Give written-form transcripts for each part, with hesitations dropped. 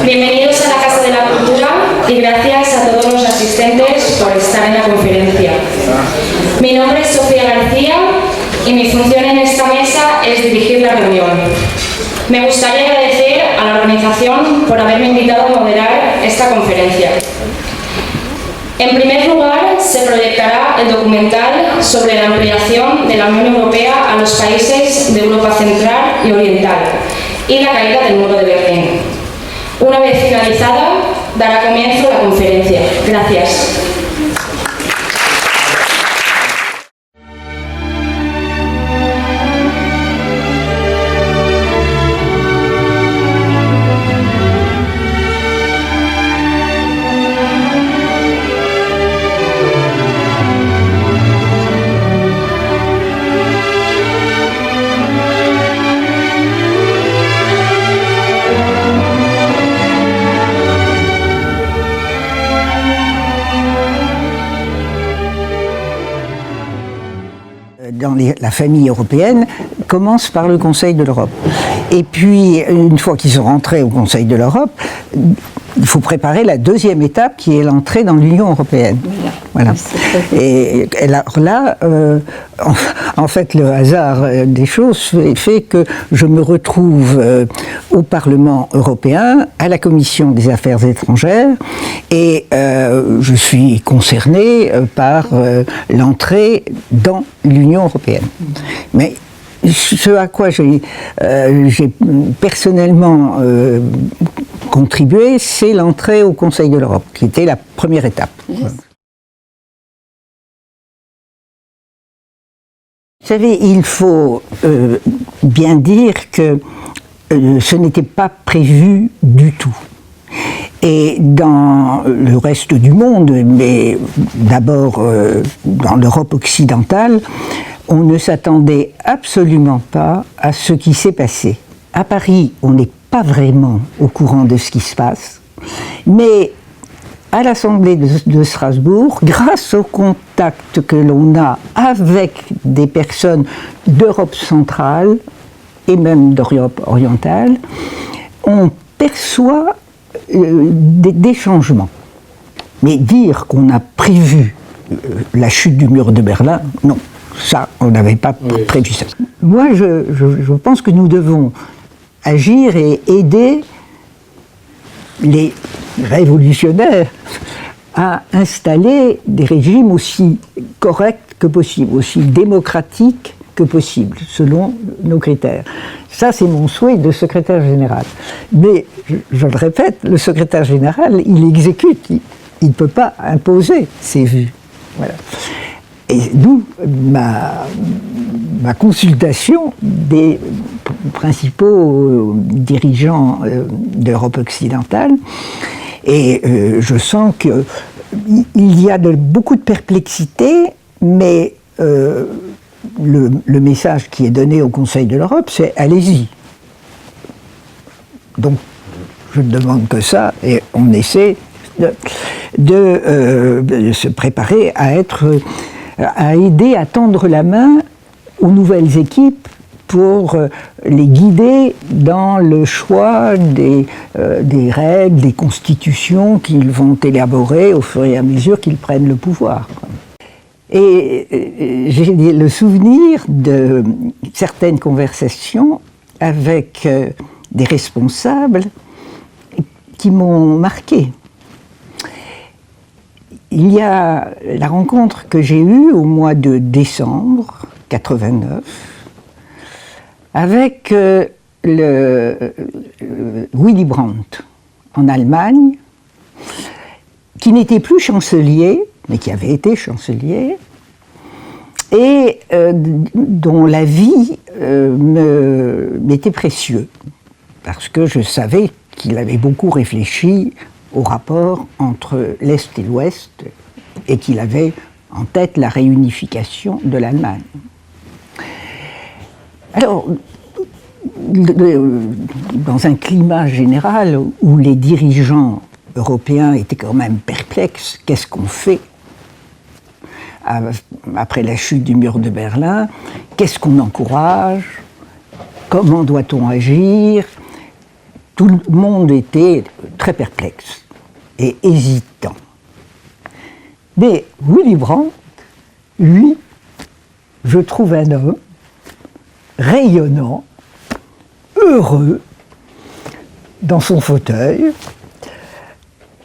Bienvenidos a la Casa de la Cultura y gracias a todos los asistentes por estar en la conferencia. Mi nombre es Sofía García y mi función en esta mesa es dirigir la reunión. Me gustaría agradecer a la organización por haberme invitado a moderar esta conferencia. En primer lugar, se proyectará el documental sobre la ampliación de la Unión Europea a los países de Europa Central y Oriental y la caída del muro de Berlín. Una vez finalizada, dará comienzo la conferencia. Gracias. Dans la famille européenne, commence par le Conseil de l'Europe. Et puis, une fois qu'ils sont rentrés au Conseil de l'Europe, il faut préparer la deuxième étape qui est l'entrée dans l'Union européenne. Voilà. Et alors là, en fait, le hasard des choses fait que je me retrouve au Parlement européen, à la Commission des Affaires étrangères, et je suis concernée par l'entrée dans l'Union européenne. Mais ce à quoi j'ai personnellement contribué, c'est l'entrée au Conseil de l'Europe, qui était la première étape. Yes. Vous savez, il faut bien dire que ce n'était pas prévu du tout. Et dans le reste du monde, mais d'abord dans l'Europe occidentale, on ne s'attendait absolument pas à ce qui s'est passé. À Paris, on n'est pas vraiment au courant de ce qui se passe, mais à l'Assemblée de Strasbourg, grâce au contact que l'on a avec des personnes d'Europe centrale et même d'Europe orientale, on perçoit des changements. Mais dire qu'on a prévu la chute du mur de Berlin, non. Ça, on n'avait pas prévu ça. Moi, je pense que nous devons agir et aider les révolutionnaires à installer des régimes aussi corrects que possible, aussi démocratiques que possible, selon nos critères. Ça, c'est mon souhait de secrétaire général. Mais, je le répète, le secrétaire général, il exécute, il ne peut pas imposer ses vues. Voilà. Et d'où ma consultation des principaux dirigeants d'Europe occidentale. Et je sens qu'il y a beaucoup de perplexité, mais le message qui est donné au Conseil de l'Europe, c'est « allez-y ». Donc, je ne demande que ça, et on essaie de se préparer à aider à tendre la main aux nouvelles équipes pour les guider dans le choix des règles, des constitutions qu'ils vont élaborer au fur et à mesure qu'ils prennent le pouvoir. Et j'ai le souvenir de certaines conversations avec des responsables qui m'ont marqué. Il y a la rencontre que j'ai eue au mois de décembre 89 avec Willy Brandt en Allemagne, qui n'était plus chancelier, mais qui avait été chancelier, et dont l'avis m'était précieux, parce que je savais qu'il avait beaucoup réfléchi au rapport entre l'Est et l'Ouest, et qu'il avait en tête la réunification de l'Allemagne. Alors, dans un climat général où les dirigeants européens étaient quand même perplexes, qu'est-ce qu'on fait après la chute du mur de Berlin? Qu'est-ce qu'on encourage? Comment doit-on agir? Tout le monde était très perplexe et hésitant. Mais Willy Brandt, lui, je trouve un homme rayonnant, heureux, dans son fauteuil,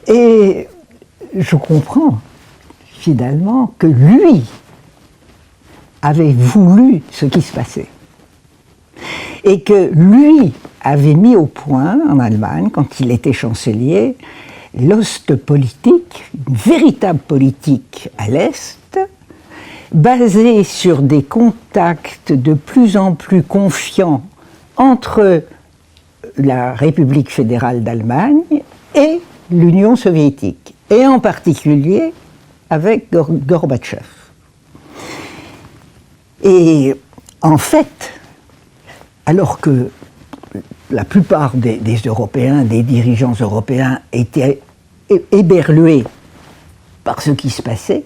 et je comprends finalement que lui avait voulu ce qui se passait. Et que lui avait mis au point, en Allemagne, quand il était chancelier, l'Ostpolitik, une véritable politique à l'Est, basée sur des contacts de plus en plus confiants entre la République fédérale d'Allemagne et l'Union soviétique, et en particulier avec Gorbatchev. Et en fait, alors que la plupart des Européens, des dirigeants européens étaient éberlués par ce qui se passait,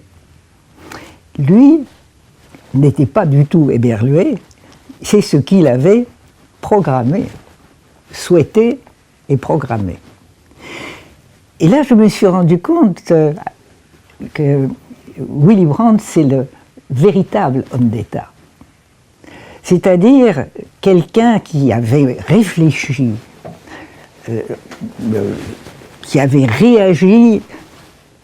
lui n'était pas du tout éberlué, c'est ce qu'il avait programmé, souhaité et programmé. Et là, je me suis rendu compte que Willy Brandt, c'est le véritable homme d'État. C'est-à-dire quelqu'un qui avait réfléchi, qui avait réagi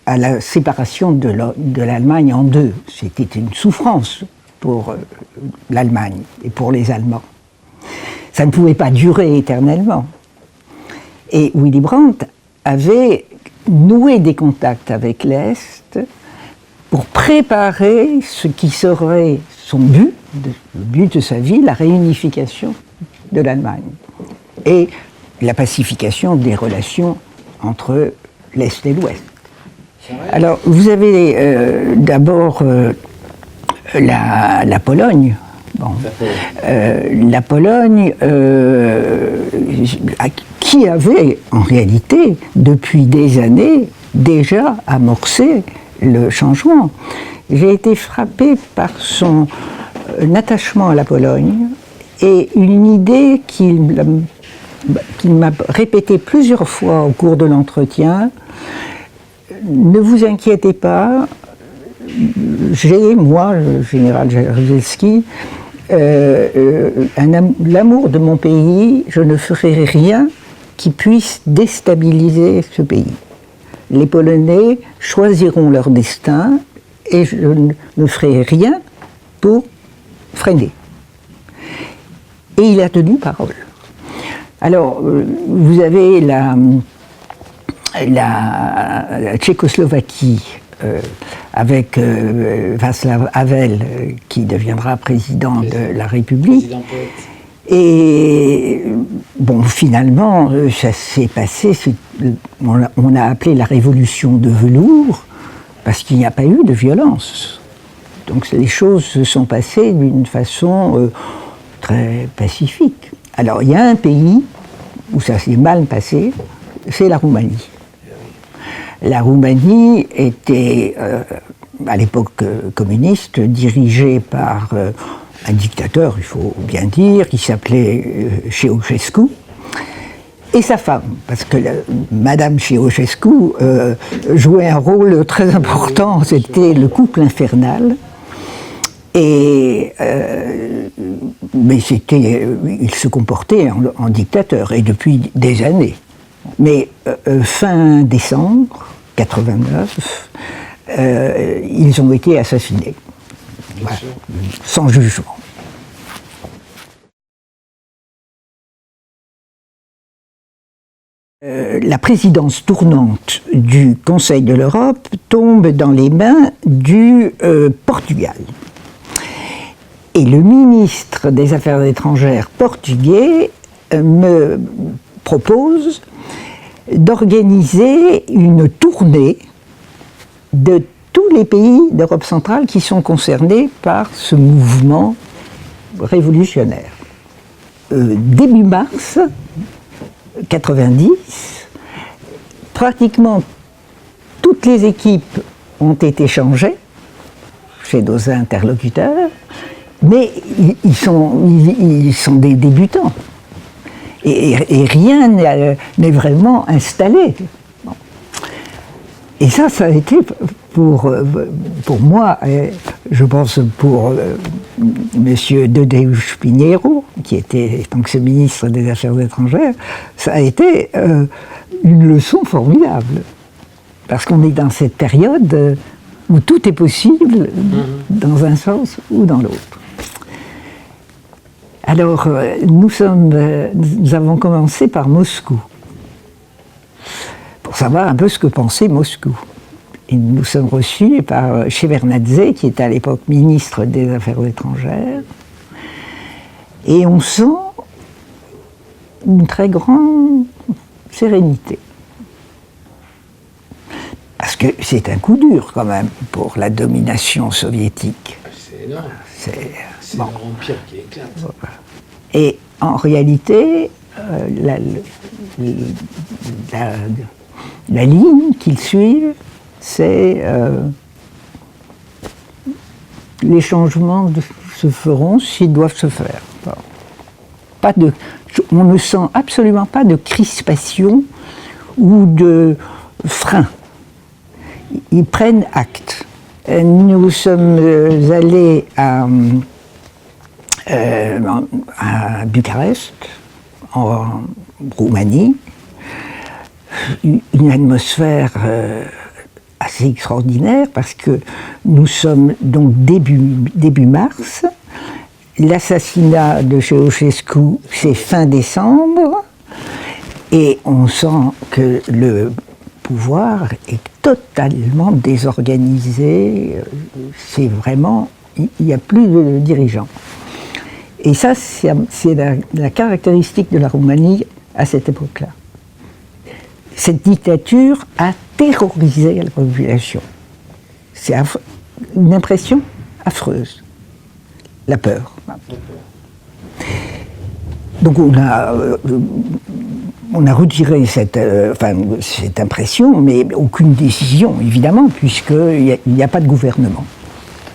à la séparation de l'Allemagne en deux. C'était une souffrance pour l'Allemagne et pour les Allemands. Ça ne pouvait pas durer éternellement. Et Willy Brandt avait noué des contacts avec l'Est pour préparer ce qui serait son but, le but de sa vie, la réunification de l'Allemagne et la pacification des relations entre l'Est et l'Ouest. Alors, vous avez d'abord la Pologne. Bon. La Pologne, qui avait en réalité, depuis des années, déjà amorcé le changement. J'ai été frappée par son attachement à la Pologne et une idée qu'il m'a répétée plusieurs fois au cours de l'entretien. Ne vous inquiétez pas, j'ai, moi, le général Jaruzelski, l'amour de mon pays, je ne ferai rien qui puisse déstabiliser ce pays. Les Polonais choisiront leur destin et je ne ferai rien pour freiner. Et il a tenu parole. Alors, vous avez la Tchécoslovaquie avec Václav Havel qui deviendra président de la République. Et bon, finalement, ça s'est passé, on a appelé la révolution de velours, parce qu'il n'y a pas eu de violence. Donc les choses se sont passées d'une façon très pacifique. Alors il y a un pays où ça s'est mal passé, c'est la Roumanie. La Roumanie était, à l'époque communiste, dirigée par un dictateur, il faut bien dire, qui s'appelait Ceausescu, et sa femme, parce que Madame Ceausescu jouait un rôle très important, c'était le couple infernal, et, mais il se comportait en dictateur, et depuis des années. Mais fin décembre 89, ils ont été assassinés, voilà, sans jugement. La présidence tournante du Conseil de l'Europe tombe dans les mains du Portugal. Et le ministre des Affaires étrangères portugais me propose d'organiser une tournée de tous les pays d'Europe centrale qui sont concernés par ce mouvement révolutionnaire. Début mars 90, pratiquement toutes les équipes ont été changées chez nos interlocuteurs, mais ils sont des débutants. Et rien n'est vraiment installé. Bon. Et ça a été pour moi, et je pense pour M. De Deus Pinheiro, qui était donc ce ministre des Affaires étrangères, ça a été une leçon formidable. Parce qu'on est dans cette période où tout est possible dans un sens ou dans l'autre. Alors, nous avons commencé par Moscou, pour savoir un peu ce que pensait Moscou. Et nous sommes reçus par Shevardnadze, qui était à l'époque ministre des Affaires étrangères, et on sent une très grande sérénité. Parce que c'est un coup dur quand même pour la domination soviétique. C'est énorme. C'est bon. leur empire qui éclate. Et en réalité, la ligne qu'ils suivent, c'est les changements se feront s'ils doivent se faire. Bon. On ne sent absolument pas de crispation ou de frein. Ils prennent acte. Nous sommes allés à Bucarest, en Roumanie, une atmosphère assez extraordinaire parce que nous sommes donc début mars, l'assassinat de Ceausescu c'est fin décembre et on sent que le pouvoir est totalement désorganisé, c'est vraiment, il n'y a plus de dirigeants. Et ça, c'est la caractéristique de la Roumanie à cette époque-là. Cette dictature a terrorisé la population. C'est une impression affreuse. La peur. Donc on a retiré cette impression, mais aucune décision, évidemment, puisqu'il n'y a pas de gouvernement.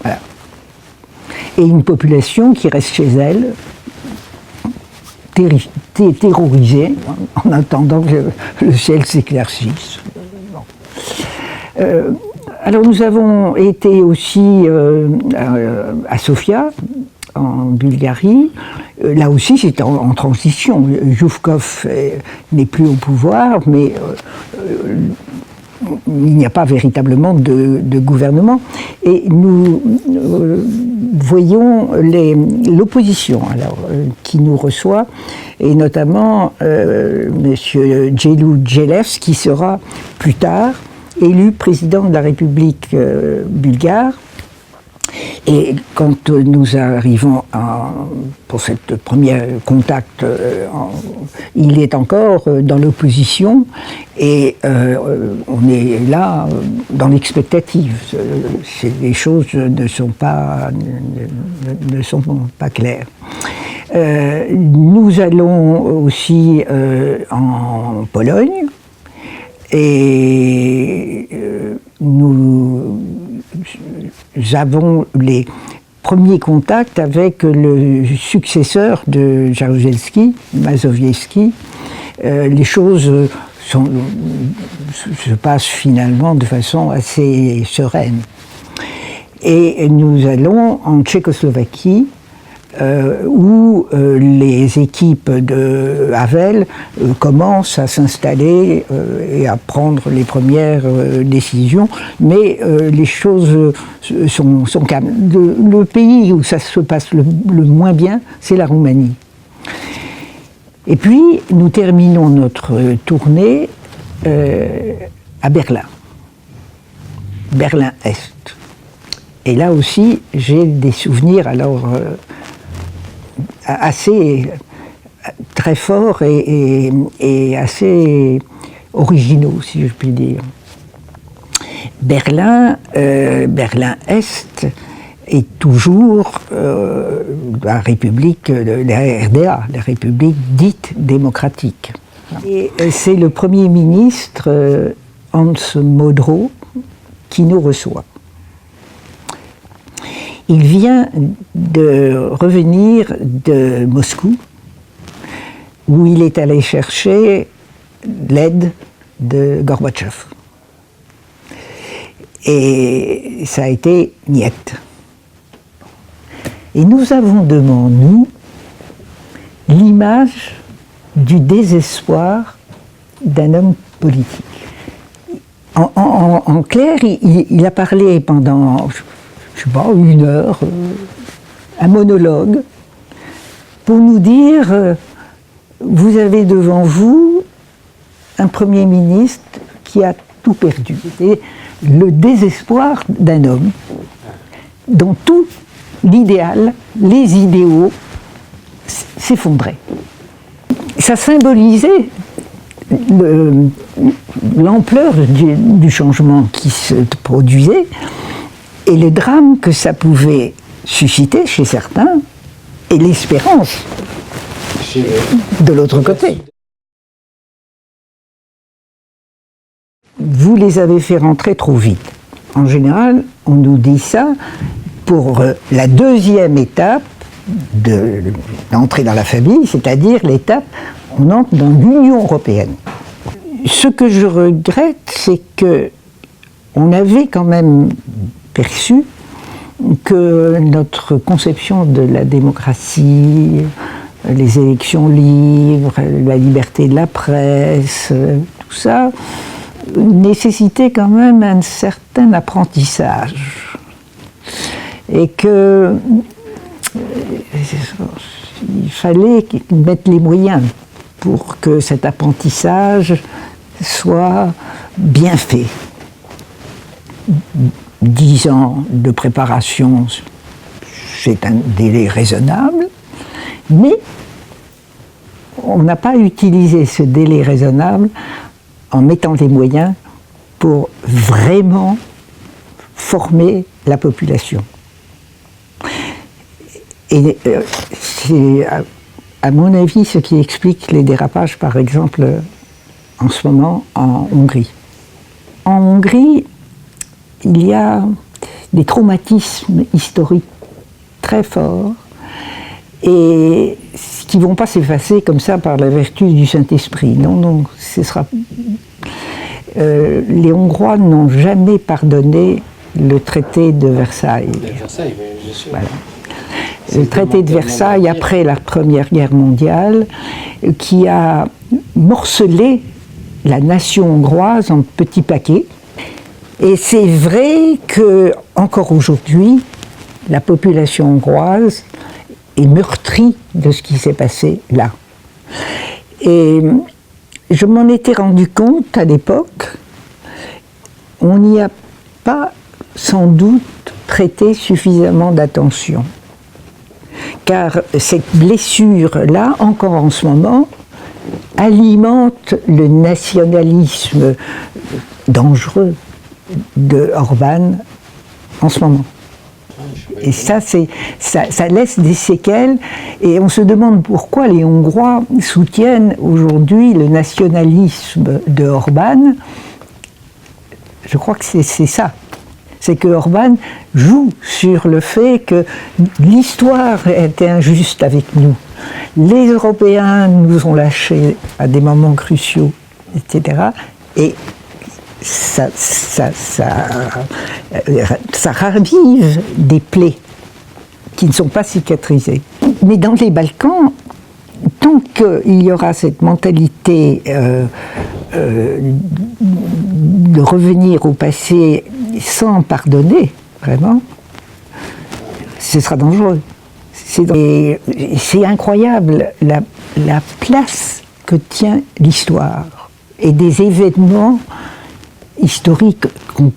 Voilà. Et une population qui reste chez elle, terrorisée, en attendant que le ciel s'éclaircisse. Bon. Alors nous avons été aussi à Sofia, en Bulgarie. Là aussi, c'était en transition. Zhivkov n'est plus au pouvoir, mais il n'y a pas véritablement de gouvernement. Et nous voyons l'opposition qui nous reçoit, et notamment M. Geloudjelev, qui sera plus tard élu président de la République bulgare. Et quand nous arrivons pour cette première contact, il est encore dans l'opposition et on est là dans l'expectative. Les choses ne sont pas claires. Nous allons aussi en Pologne et nous avons les premiers contacts avec le successeur de Jaruzelski, Mazowiecki. Les choses se passent finalement de façon assez sereine. Et nous allons en Tchécoslovaquie, où les équipes de Havel commencent à s'installer et à prendre les premières décisions, mais les choses sont calmes. Le pays où ça se passe le moins bien, c'est la Roumanie. Et puis, nous terminons notre tournée à Berlin, Berlin-Est. Et là aussi, j'ai des souvenirs assez très forts et assez originaux, si je puis dire. Berlin-Est est toujours la République, la RDA, la République dite démocratique. Et c'est le Premier ministre Hans Modrow qui nous reçoit. Il vient de revenir de Moscou, où il est allé chercher l'aide de Gorbatchev. Et ça a été niette. Et nous avons devant nous l'image du désespoir d'un homme politique. En clair, il a parlé pendant, je sais pas, 1 heure, un monologue, pour nous dire vous avez devant vous un Premier ministre qui a tout perdu. Et le désespoir d'un homme dont tout l'idéal, les idéaux s'effondraient. Ça symbolisait l'ampleur du changement qui se produisait et le drame que ça pouvait susciter chez certains et l'espérance de l'autre côté. Vous les avez fait rentrer trop vite. En général, on nous dit ça pour la deuxième étape d'entrer dans la famille, c'est-à-dire l'étape on entre dans l'Union européenne. Ce que je regrette, c'est que on avait quand même perçu que notre conception de la démocratie, les élections libres, la liberté de la presse, tout ça, nécessitait quand même un certain apprentissage. Et que il fallait mettre les moyens pour que cet apprentissage soit bien fait. 10 ans de préparation, c'est un délai raisonnable, mais on n'a pas utilisé ce délai raisonnable en mettant les moyens pour vraiment former la population. Et c'est, à mon avis, ce qui explique les dérapages, par exemple, en ce moment, en Hongrie. En Hongrie, il y a des traumatismes historiques très forts et qui ne vont pas s'effacer comme ça par la vertu du Saint-Esprit. Non, non, ce sera... les Hongrois n'ont jamais pardonné le traité de Versailles. Versailles, bien sûr. Voilà. Le traité de Versailles, après la Première Guerre mondiale, qui a morcelé la nation hongroise en petits paquets. Et c'est vrai que, encore aujourd'hui, la population hongroise est meurtrie de ce qui s'est passé là. Et je m'en étais rendu compte à l'époque, on n'y a pas sans doute prêté suffisamment d'attention. Car cette blessure-là, encore en ce moment, alimente le nationalisme dangereux de Orban en ce moment. Et ça laisse des séquelles, et on se demande pourquoi les Hongrois soutiennent aujourd'hui le nationalisme de Orban. Je crois que c'est ça. C'est que Orban joue sur le fait que l'histoire était injuste avec nous. Les Européens nous ont lâchés à des moments cruciaux, etc. Et ça ravive des plaies qui ne sont pas cicatrisées. Mais dans les Balkans, tant qu'il y aura cette mentalité de revenir au passé sans pardonner, vraiment, ce sera dangereux. C'est incroyable la place que tient l'histoire et des événements historiques qu'on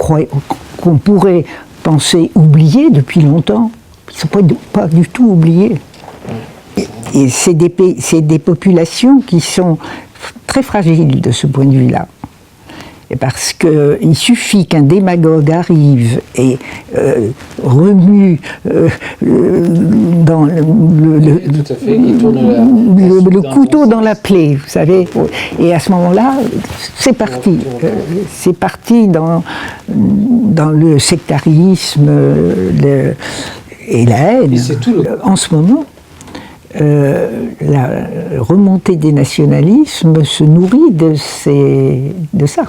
pourrait penser oubliés depuis longtemps, qui ne sont pas du tout oubliés. Et c'est des populations qui sont très fragiles de ce point de vue-là. Parce qu'il suffit qu'un démagogue arrive et remue dans le couteau dans la plaie, vous savez. Et à ce moment-là, c'est parti. C'est parti dans le sectarisme et la haine. En ce moment, la remontée des nationalismes se nourrit de ça.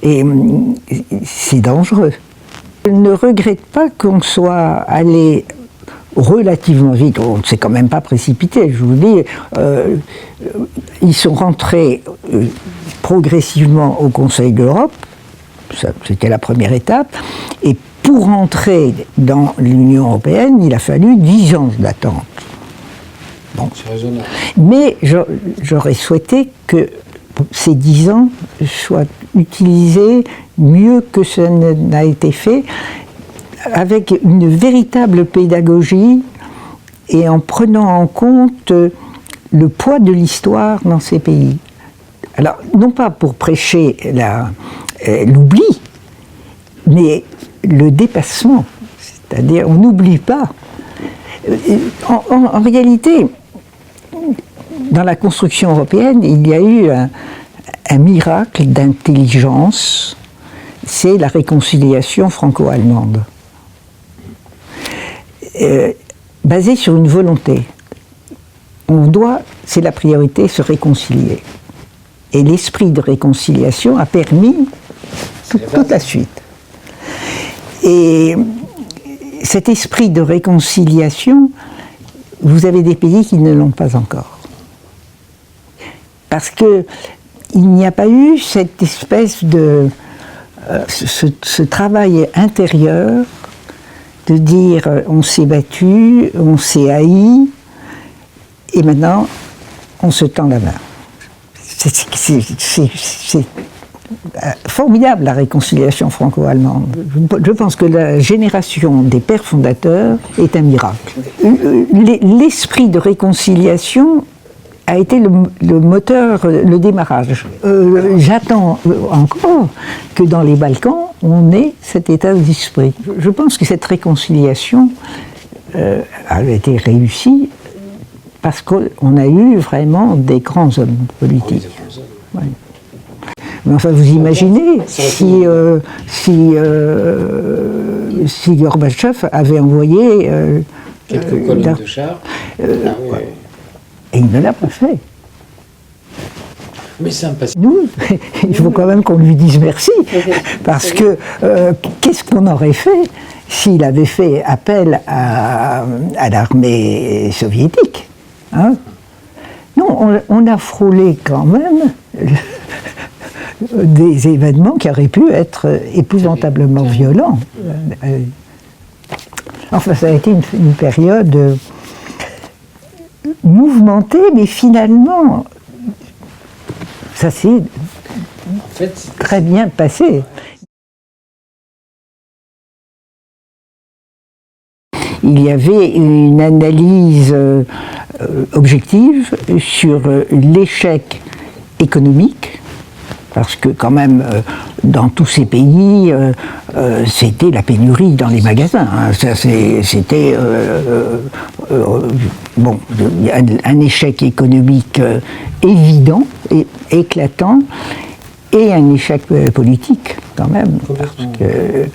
Et c'est dangereux. Je ne regrette pas qu'on soit allé relativement vite, on ne s'est quand même pas précipité, je vous dis, ils sont rentrés progressivement au Conseil de l'Europe, c'était la première étape, et pour entrer dans l'Union européenne, il a fallu 10 ans d'attente. Bon. Mais j'aurais souhaité que ces 10 ans soient utilisés mieux que ça n'a été fait, avec une véritable pédagogie et en prenant en compte le poids de l'histoire dans ces pays. Alors, non pas pour prêcher l'oubli, mais le dépassement. C'est-à-dire, on n'oublie pas. En réalité, dans la construction européenne, il y a eu un miracle d'intelligence, c'est la réconciliation franco-allemande. Basée sur une volonté. On doit, c'est la priorité, se réconcilier. Et l'esprit de réconciliation a permis toute la suite. Et cet esprit de réconciliation, vous avez des pays qui ne l'ont pas encore. Parce qu'il n'y a pas eu cette espèce de... ce travail intérieur de dire on s'est battu, on s'est haï, et maintenant on se tend la main. C'est formidable la réconciliation franco-allemande. Je pense que la génération des pères fondateurs est un miracle. L'esprit de réconciliation a été le moteur, le démarrage. J'attends encore que dans les Balkans, on ait cet état d'esprit. Je pense que cette réconciliation a été réussie parce qu'on a eu vraiment des grands hommes politiques. Ouais. Mais enfin, vous imaginez si Gorbatchev avait envoyé quelques colonnes de chars. Et il ne l'a pas fait. Mais c'est un passé. Nous, il faut quand même qu'on lui dise merci, parce que qu'est-ce qu'on aurait fait s'il avait fait appel à l'armée soviétique, hein? Non, on a frôlé quand même des événements qui auraient pu être épouvantablement violents. Enfin, ça a été une période mouvementée, mais finalement, ça s'est très bien passé. Il y avait une analyse objective sur l'échec économique, parce que quand même, dans tous ces pays, c'était la pénurie dans les magasins. Hein. C'était bon, un échec économique évident, et éclatant, et un échec politique quand même. Parce que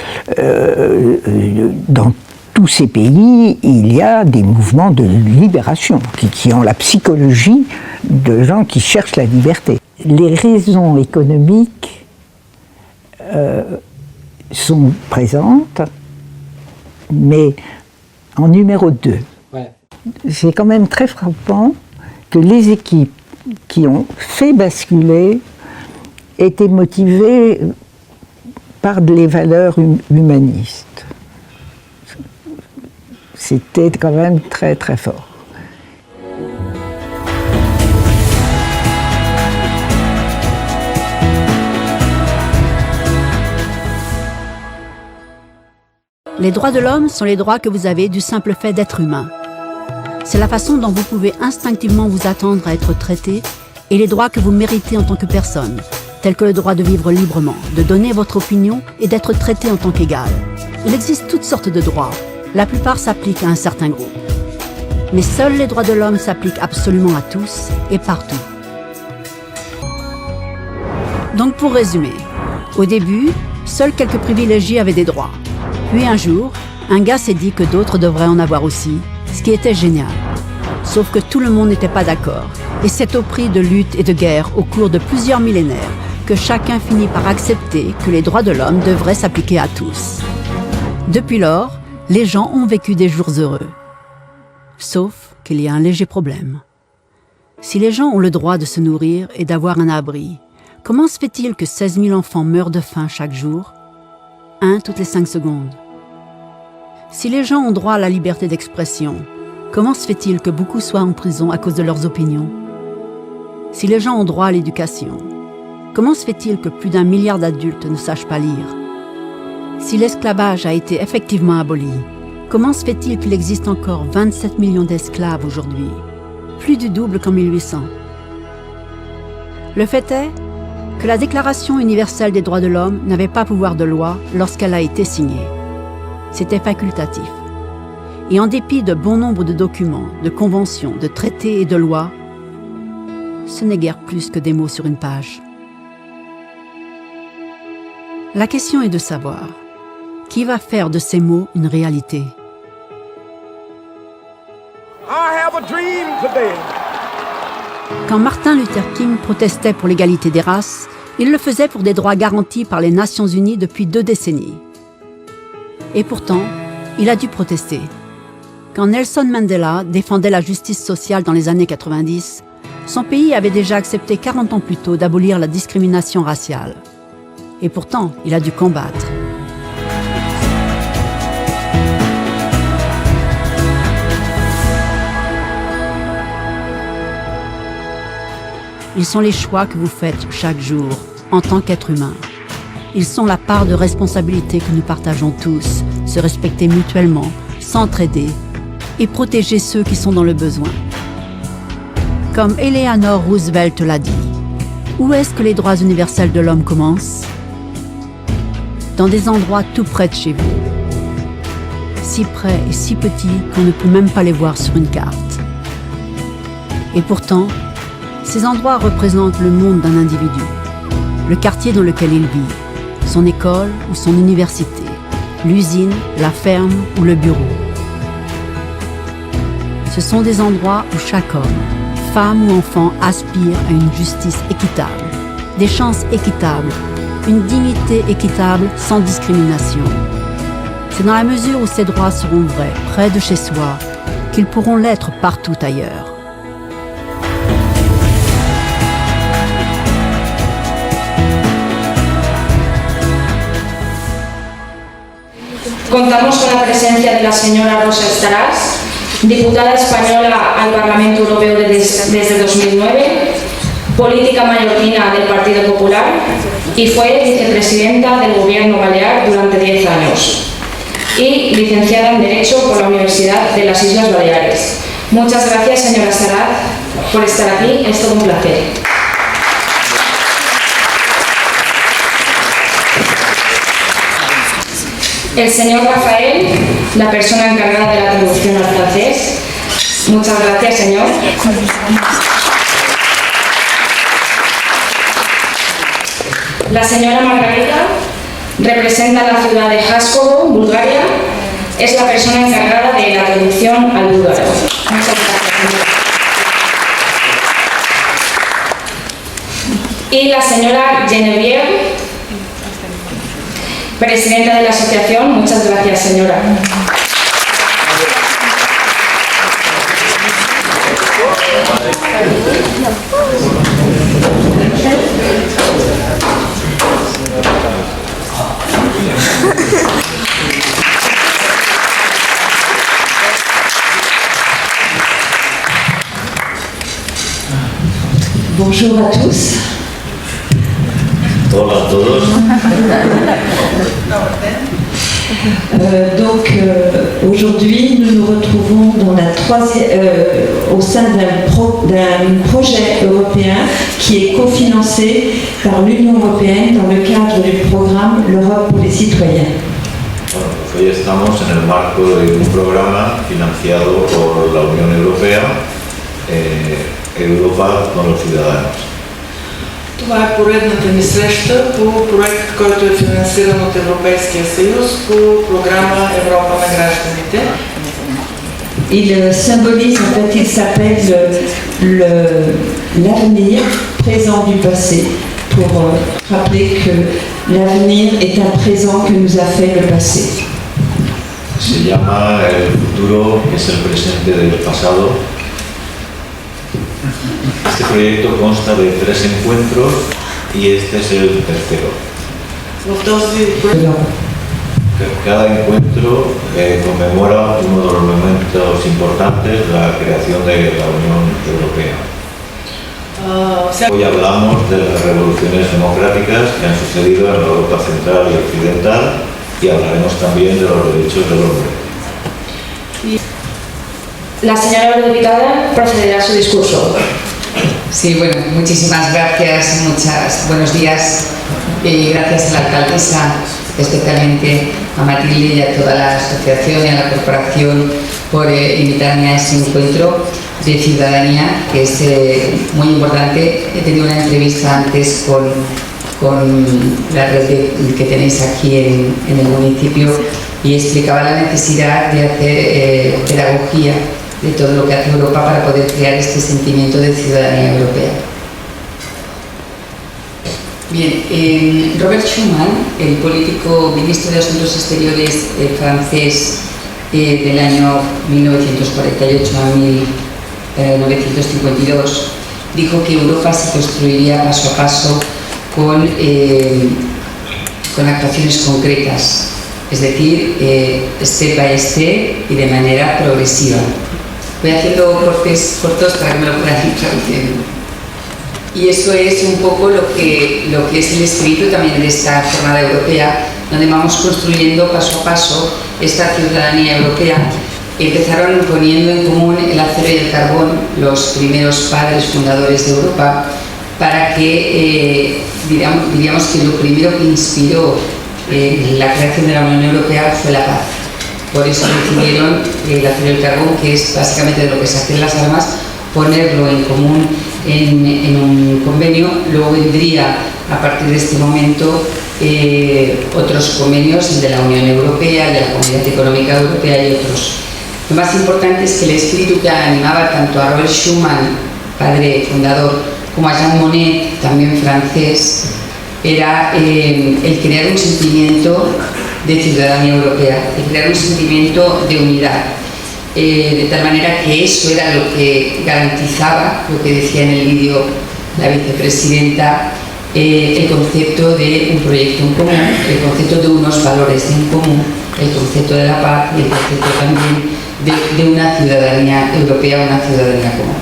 dans tous ces pays, il y a des mouvements de libération qui ont la psychologie de gens qui cherchent la liberté. Les raisons économiques sont présentes, mais en numéro 2. Ouais. C'est quand même très frappant que les équipes qui ont fait basculer étaient motivées par les valeurs humanistes. C'était quand même très très fort. Les droits de l'homme sont les droits que vous avez du simple fait d'être humain. C'est la façon dont vous pouvez instinctivement vous attendre à être traité et les droits que vous méritez en tant que personne, tels que le droit de vivre librement, de donner votre opinion et d'être traité en tant qu'égal. Il existe toutes sortes de droits. La plupart s'appliquent à un certain groupe. Mais seuls les droits de l'homme s'appliquent absolument à tous et partout. Donc pour résumer, au début, seuls quelques privilégiés avaient des droits. Puis un jour, un gars s'est dit que d'autres devraient en avoir aussi, ce qui était génial. Sauf que tout le monde n'était pas d'accord. Et c'est au prix de luttes et de guerres au cours de plusieurs millénaires que chacun finit par accepter que les droits de l'homme devraient s'appliquer à tous. Depuis lors, les gens ont vécu des jours heureux. Sauf qu'il y a un léger problème. Si les gens ont le droit de se nourrir et d'avoir un abri, comment se fait-il que 16 000 enfants meurent de faim chaque jour? 1 toutes les 5 secondes. Si les gens ont droit à la liberté d'expression, comment se fait-il que beaucoup soient en prison à cause de leurs opinions? Si les gens ont droit à l'éducation, comment se fait-il que plus d'1 milliard d'adultes ne sachent pas lire? Si l'esclavage a été effectivement aboli, comment se fait-il qu'il existe encore 27 millions d'esclaves aujourd'hui? Plus du double qu'en 1800. Le fait est que la Déclaration universelle des droits de l'homme n'avait pas pouvoir de loi lorsqu'elle a été signée. C'était facultatif. Et en dépit de bon nombre de documents, de conventions, de traités et de lois, ce n'est guère plus que des mots sur une page. La question est de savoir qui va faire de ces mots une réalité. Quand Martin Luther King protestait pour l'égalité des races, il le faisait pour des droits garantis par les Nations Unies depuis 2 décennies. Et pourtant, il a dû protester. Quand Nelson Mandela défendait la justice sociale dans les années 90, son pays avait déjà accepté 40 ans plus tôt d'abolir la discrimination raciale. Et pourtant, il a dû combattre. Ils sont les choix que vous faites chaque jour, en tant qu'être humain. Ils sont la part de responsabilité que nous partageons tous, se respecter mutuellement, s'entraider et protéger ceux qui sont dans le besoin. Comme Eleanor Roosevelt l'a dit, où est-ce que les droits universels de l'homme commencent? Dans des endroits tout près de chez vous. Si près et si petits qu'on ne peut même pas les voir sur une carte. Et pourtant, ces endroits représentent le monde d'un individu, le quartier dans lequel il vit, son école ou son université, l'usine, la ferme ou le bureau. Ce sont des endroits où chaque homme, femme ou enfant aspire à une justice équitable, des chances équitables, une dignité équitable sans discrimination. C'est dans la mesure où ces droits seront vrais, près de chez soi, qu'ils pourront l'être partout ailleurs. Contamos con la presencia de la señora Rosa Estaràs, diputada española al Parlamento Europeo desde 2009, política mallorquina del Partido Popular y fue vicepresidenta del Gobierno Balear durante 10 años y licenciada en Derecho por la Universidad de las Islas Baleares. Muchas gracias, señora Estaràs, por estar aquí. Es todo un placer. El señor Rafael, la persona encargada de la traducción al francés. Muchas gracias, señor. La señora Margarita representa la ciudad de Haskovo, Bulgaria. Es la persona encargada de la traducción al búlgaro. Muchas gracias, señora. Y la señora Genevieve, presidenta de la asociación. Muchas gracias, señora. Bonjour à tous. Hola a todos. Aujourd'hui, nous nous retrouvons dans au sein d'un projet européen qui est cofinancé par l'Union européenne dans le cadre du programme L'Europe pour les citoyens. Bueno, pues hoy estamos en el marco de un programa financiado por la Unión Europea, Europa con los ciudadanos. Това е поредната ни среща по проект, който е финансиран от Европейския съюз по програма Европа на гражданите. Il symbolise, en fait, il s'appelle l'avenir présent du passé, pour rappeler que l'avenir est un présent que nous a fait le passé. Se llama el futuro, que es el presente del pasado. Este proyecto consta de 3 encuentros y este es el tercero. В този Cada encuentro conmemora uno de los momentos importantes de la creación de la Unión Europea. Hoy hablamos de las revoluciones democráticas que han sucedido en la Europa central y occidental y hablaremos también de los derechos del hombre. La señora diputada procederá a su discurso. Sí, bueno, muchísimas gracias, buenos días. Gracias a la alcaldesa, especialmente a Matilde y a toda la asociación y a la corporación por invitarme a este encuentro de ciudadanía, que es muy importante. He tenido una entrevista antes con la red que tenéis aquí en el municipio y explicaba la necesidad de hacer pedagogía de todo lo que hace Europa para poder crear este sentimiento de ciudadanía europea. Bien, Robert Schuman, el político ministro de Asuntos Exteriores francés del año 1948 a 1952, dijo que Europa se construiría paso a paso con actuaciones concretas, es decir, step by step y de manera progresiva. Voy haciendo cortes cortos para que me lo puedan ir traduciendo. Y eso es un poco lo que es el espíritu también de esta jornada europea, donde vamos construyendo paso a paso esta ciudadanía europea. Empezaron poniendo en común el acero y el carbón, los primeros padres fundadores de Europa, para que diríamos que lo primero que inspiró la creación de la Unión Europea fue la paz. Por eso decidieron el acero y el carbón, que es básicamente de lo que se hacen las armas, ponerlo en común en un convenio. Luego vendría a partir de este momento otros convenios, el de la Unión Europea, el de la Comunidad Económica Europea y otros. Lo más importante es que el espíritu que animaba tanto a Robert Schuman, padre fundador, como a Jean Monnet, también francés, era el crear un sentimiento de ciudadanía europea, el crear un sentimiento de unidad. De tal manera que eso era lo que garantizaba, lo que decía en el vídeo la vicepresidenta, el concepto de un proyecto en común, el concepto de unos valores en común, el concepto de la paz y el concepto también de una ciudadanía europea, una ciudadanía común.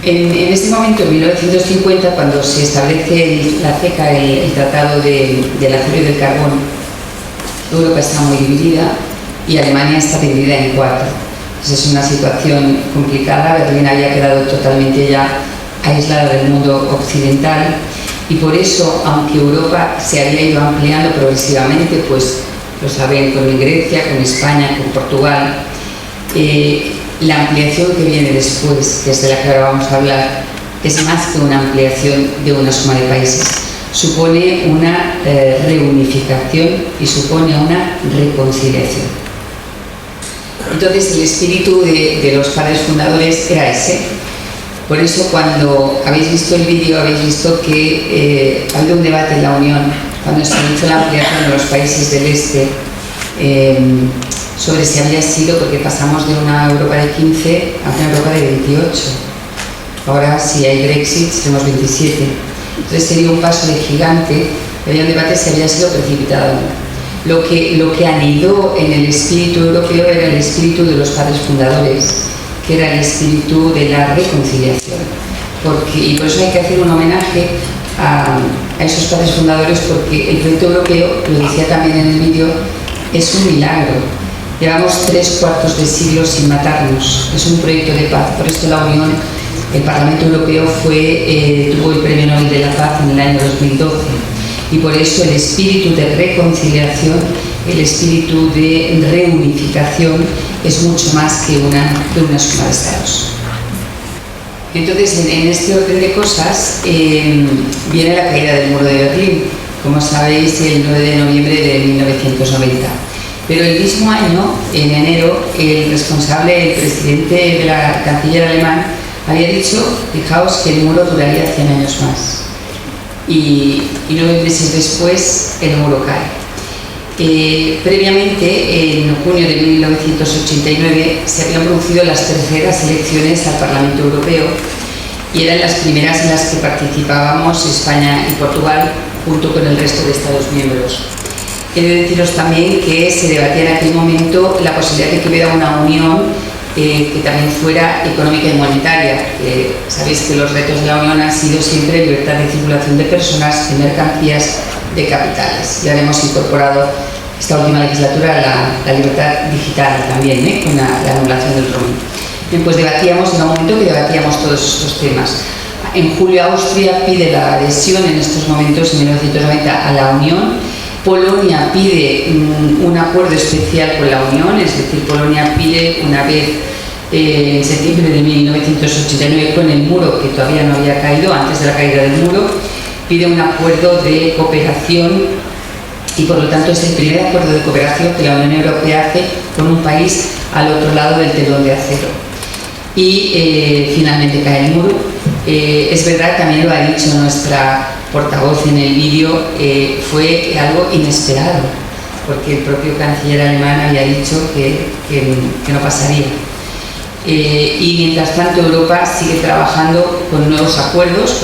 En este momento, en 1950, cuando se establece la CECA, el Tratado del Acero y del Carbón, Europa está muy dividida y Alemania está dividida en 4. Entonces es una situación complicada. Berlín había quedado totalmente ya aislada del mundo occidental y por eso, aunque Europa se había ido ampliando progresivamente, pues lo saben con Grecia, con España, con Portugal, la ampliación que viene después, que es de la que ahora vamos a hablar, es más que una ampliación de una suma de países. Supone una reunificación y supone una reconciliación. Entonces el espíritu de los padres fundadores era ese. Por eso cuando habéis visto el vídeo habéis visto que ha habido un debate en la Unión cuando se hizo la ampliación de los países del este sobre si había sido, porque pasamos de una Europa de 15 a una Europa de 28. Ahora si hay Brexit seremos 27. Entonces sería un paso de gigante. Había un debate si había sido precipitado o no. Lo que anidó en el espíritu europeo era el espíritu de los padres fundadores, que era el espíritu de la reconciliación. Y por eso hay que hacer un homenaje a esos padres fundadores, porque el proyecto europeo, lo decía también en el vídeo, es un milagro. Llevamos 3/4 de siglo sin matarnos. Es un proyecto de paz. Por esto la Unión, el Parlamento Europeo tuvo el Premio Nobel de la Paz en el año 2012. Y por eso el espíritu de reconciliación, el espíritu de reunificación es mucho más que una suma de estados. Entonces, en este orden de cosas, viene la caída del muro de Berlín, como sabéis, el 9 de noviembre de 1990. Pero el mismo año, en enero, el responsable, el presidente de la canciller alemán, había dicho, fijaos, que el muro duraría 100 años más. Y 9 meses después, el muro cae. Previamente, en junio de 1989, se habían producido las terceras elecciones al Parlamento Europeo y eran las primeras en las que participábamos España y Portugal junto con el resto de Estados miembros. He de deciros también que se debatía en aquel momento la posibilidad de que hubiera una unión que también fuera económica y monetaria. Sabéis que los retos de la Unión han sido siempre libertad de circulación de personas, de mercancías, de capitales. Ya hemos incorporado esta última legislatura la libertad digital también, con la anulación del roaming. Bien, pues debatíamos, en un momento que debatíamos todos estos temas. En julio Austria pide la adhesión en estos momentos, en 1990, a la Unión. Polonia pide un acuerdo especial con la Unión, es decir, Polonia pide una vez en septiembre de 1989 con el muro que todavía no había caído, antes de la caída del muro, pide un acuerdo de cooperación y por lo tanto es el primer acuerdo de cooperación que la Unión Europea hace con un país al otro lado del telón de acero. Y finalmente cae el muro. Es verdad, también lo ha dicho nuestra portavoz en el vídeo, fue algo inesperado, porque el propio canciller alemán había dicho que no pasaría. Y mientras tanto Europa sigue trabajando con nuevos acuerdos,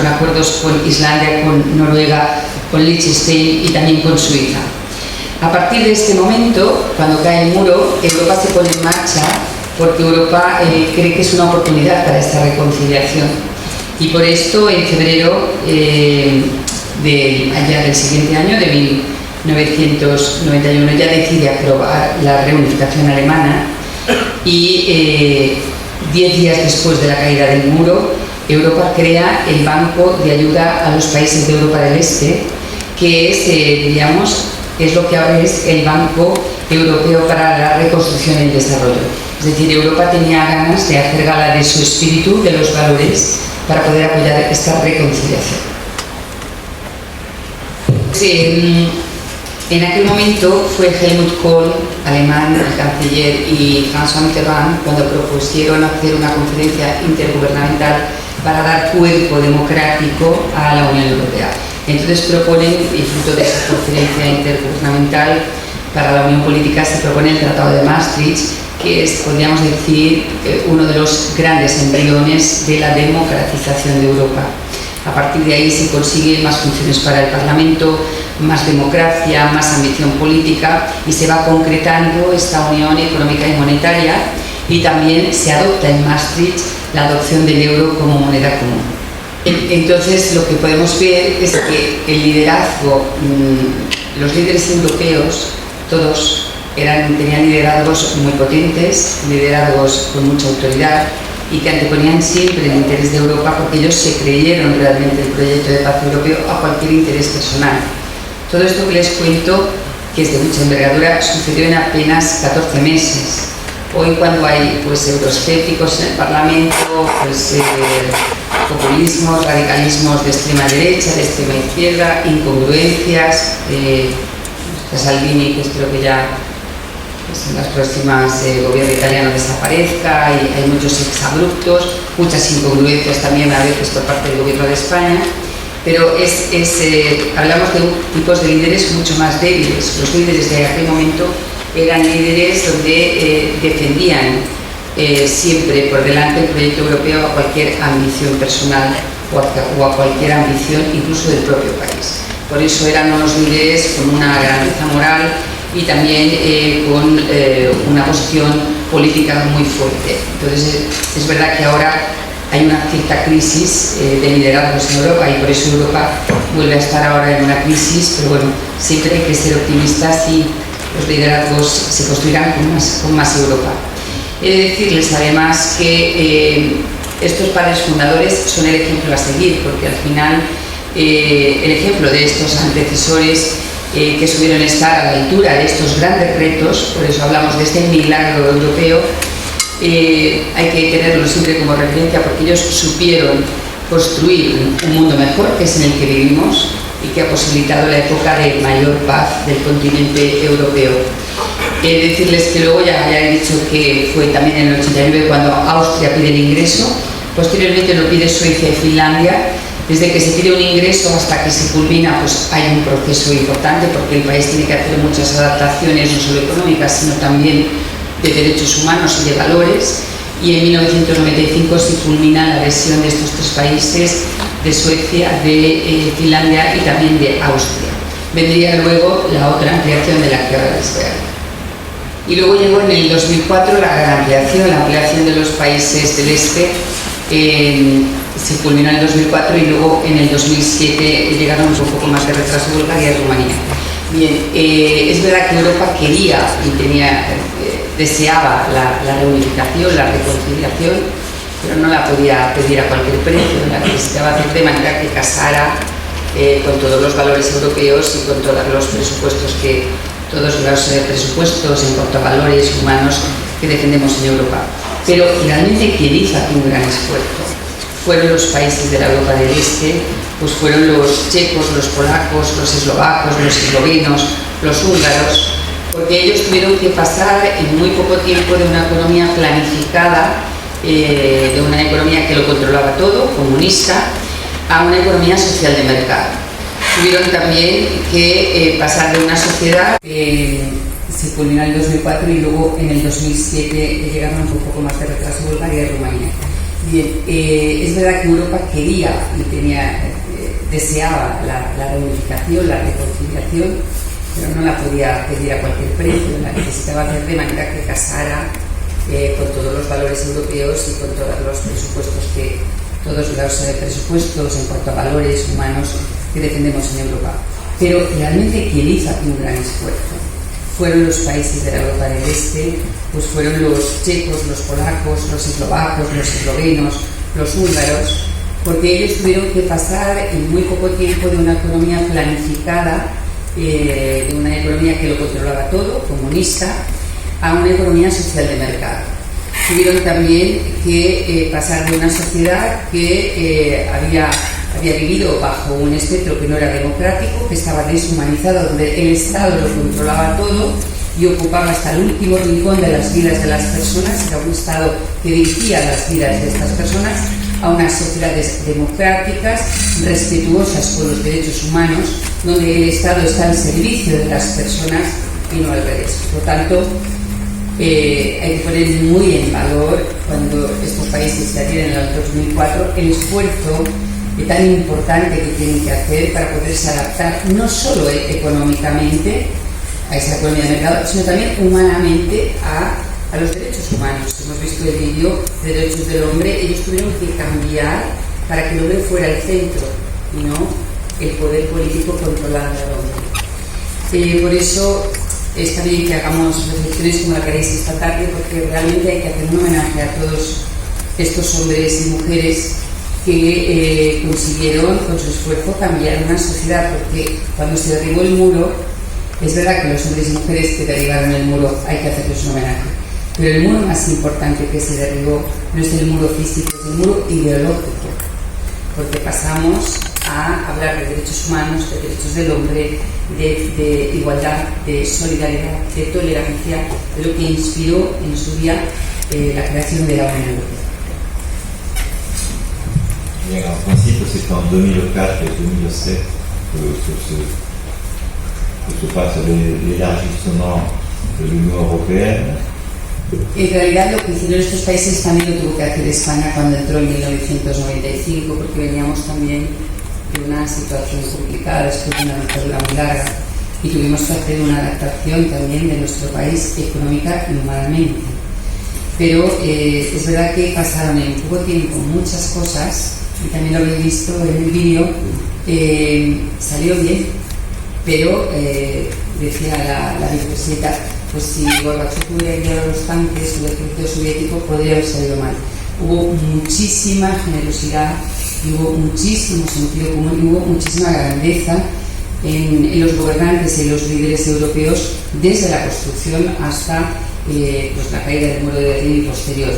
con Islandia, con Noruega, con Liechtenstein y también con Suiza. A partir de este momento, cuando cae el muro, Europa se pone en marcha porque Europa cree que es una oportunidad para esta reconciliación. Y por esto, en febrero del siguiente año, de 1991, ya decide aprobar la reunificación alemana y 10 días después de la caída del muro, Europa crea el Banco de Ayuda a los Países de Europa del Este, que es, es lo que ahora es el Banco Europeo para la Reconstrucción y el Desarrollo. Es decir, Europa tenía ganas de hacer gala de su espíritu, de los valores, para poder apoyar esta reconciliación. En aquel momento fue Helmut Kohl, alemán, el canciller, y François Mitterrand cuando propusieron hacer una conferencia intergubernamental para dar cuerpo democrático a la Unión Europea. Entonces proponen, y fruto de esa conferencia intergubernamental para la Unión Política, se propone el Tratado de Maastricht, que es, podríamos decir, uno de los grandes embriones de la democratización de Europa. A partir de ahí se consigue más funciones para el Parlamento, más democracia, más ambición política y se va concretando esta unión económica y monetaria y también se adopta en Maastricht la adopción del euro como moneda común. Entonces lo que podemos ver es que el liderazgo, los líderes europeos, todos tenían liderazgos muy potentes, liderazgos con mucha autoridad y que anteponían siempre el interés de Europa porque ellos se creyeron realmente el proyecto de paz europeo a cualquier interés personal. Todo esto que les cuento, que es de mucha envergadura, sucedió en apenas 14 meses. Hoy cuando hay euroscépticos en el Parlamento, populismos, radicalismos de extrema derecha, de extrema izquierda, incongruencias, Salvini, que espero que ya en las próximas gobierno italiano desaparezca, y hay muchos exabruptos, muchas incongruencias también a veces por parte del gobierno de España, pero hablamos de tipos de líderes mucho más débiles. Los líderes de aquel momento eran líderes donde defendían siempre por delante el proyecto europeo a cualquier ambición personal o a cualquier ambición incluso del propio país. Por eso eran unos líderes con una grandeza moral y también con una posición política muy fuerte. Entonces es verdad que ahora hay una cierta crisis de liderazgos en Europa y por eso Europa vuelve a estar ahora en una crisis, pero bueno, siempre hay que ser optimistas y los liderazgos se construirán con más Europa. He de decirles además que estos padres fundadores son el ejemplo a seguir, porque al final el ejemplo de estos antecesores que supieron estar a la altura de estos grandes retos, por eso hablamos de este milagro europeo, hay que tenerlo siempre como referencia porque ellos supieron construir un mundo mejor, que es en el que vivimos y que ha posibilitado la época de mayor paz del continente europeo. Decirles que luego ya he dicho que fue también en el 89 cuando Austria pide el ingreso, posteriormente lo pide Suecia y Finlandia. Desde que se pide un ingreso hasta que se culmina, pues hay un proceso importante porque el país tiene que hacer muchas adaptaciones, no solo económicas, sino también de derechos humanos y de valores. Y en 1995 se culmina la adhesión de estos tres países, de Suecia, de Finlandia y también de Austria. Vendría luego la otra ampliación de la que ahora les voy a hablar. Y luego llegó en el 2004 la ampliación de los países del este. Se culminó en el 2004 y luego en el 2007 llegaron un poco más de retraso Bulgaria y Rumanía. Bien, es verdad que Europa quería y deseaba la reunificación, la reconciliación, pero no la podía pedir a cualquier precio, la necesitaba hacer de manera que casara con todos los valores europeos y con todos los presupuestos en cuanto a valores humanos que defendemos en Europa. Pero realmente quien hizo aquí un gran esfuerzo fueron los países de la Europa del Este, pues fueron los checos, los polacos, los eslovacos, los eslovenos, los húngaros, porque ellos tuvieron que pasar en muy poco tiempo de una economía planificada, de una economía que lo controlaba todo, comunista, a una economía social de mercado. Tuvieron también que pasar de una sociedad se culminó en el 2004 y luego en el 2007 llegaron un poco más de retraso Bulgaria y Rumanía. Bien, es verdad que Europa quería y deseaba la reunificación, la reconciliación, pero no la podía pedir a cualquier precio, la necesitaba hacer de manera que casara con todos los valores europeos y con todos los presupuestos en cuanto a valores humanos que defendemos en Europa. Pero realmente quien hizo aquí un gran esfuerzo fueron los países de la Europa del Este, pues fueron los checos, los polacos, los eslovacos, los eslovenos, los húngaros, porque ellos tuvieron que pasar en muy poco tiempo de una economía planificada, de una economía que lo controlaba todo, comunista, a una economía social de mercado. Tuvieron también que pasar de una sociedad que había vivido bajo un espectro que no era democrático, que estaba deshumanizado, donde el Estado lo controlaba todo y ocupaba hasta el último rincón de las vidas de las personas, era un Estado que dirigía las vidas de estas personas, a unas sociedades democráticas, respetuosas con los derechos humanos, donde el Estado está al servicio de las personas y no al revés. Por lo tanto, hay que poner muy en valor, cuando estos países se adhieren en el 2004, el esfuerzo tan importante que tienen que hacer para poderse adaptar no solo económicamente a esa economía de mercado, sino también humanamente a los derechos humanos. Hemos visto el vídeo de derechos del hombre, ellos tuvieron que cambiar para que el hombre fuera el centro y no el poder político controlando al hombre. Por eso está bien que hagamos reflexiones como la que haréis esta tarde, porque realmente hay que hacer un homenaje a todos estos hombres y mujeres que consiguieron con su esfuerzo cambiar una sociedad, porque cuando se derribó el muro, es verdad que los hombres y mujeres que derribaron el muro hay que hacerles un homenaje, pero el muro más importante que se derribó no es el muro físico, es el muro ideológico, porque pasamos a hablar de derechos humanos, de derechos del hombre, de igualdad, de solidaridad, de tolerancia, de lo que inspiró en su día la creación de la Unión Europea. Bien, en principe, c'est en 2004 et 2007 que se passe l'élargissement de l'Union européenne. En realidad lo que hicieron estos países también lo tuvo que hacer España cuando entró en 1995, porque veníamos también de una situación complicada después de una dictadura muy larga y tuvimos que hacer una adaptación también de nuestro país económica y humanamente. Pero es verdad que pasaron en poco tiempo muchas cosas, y también lo habéis visto en el vídeo, salió bien, pero decía la vicepresidenta, pues si Gorbachev hubiera enviado los tanques o el ejército soviético podría haber salido mal. Hubo muchísima generosidad, y hubo muchísimo sentido común, y hubo muchísima grandeza en los gobernantes y en los líderes europeos desde la construcción hasta pues la caída del muro de Berlín y posterior.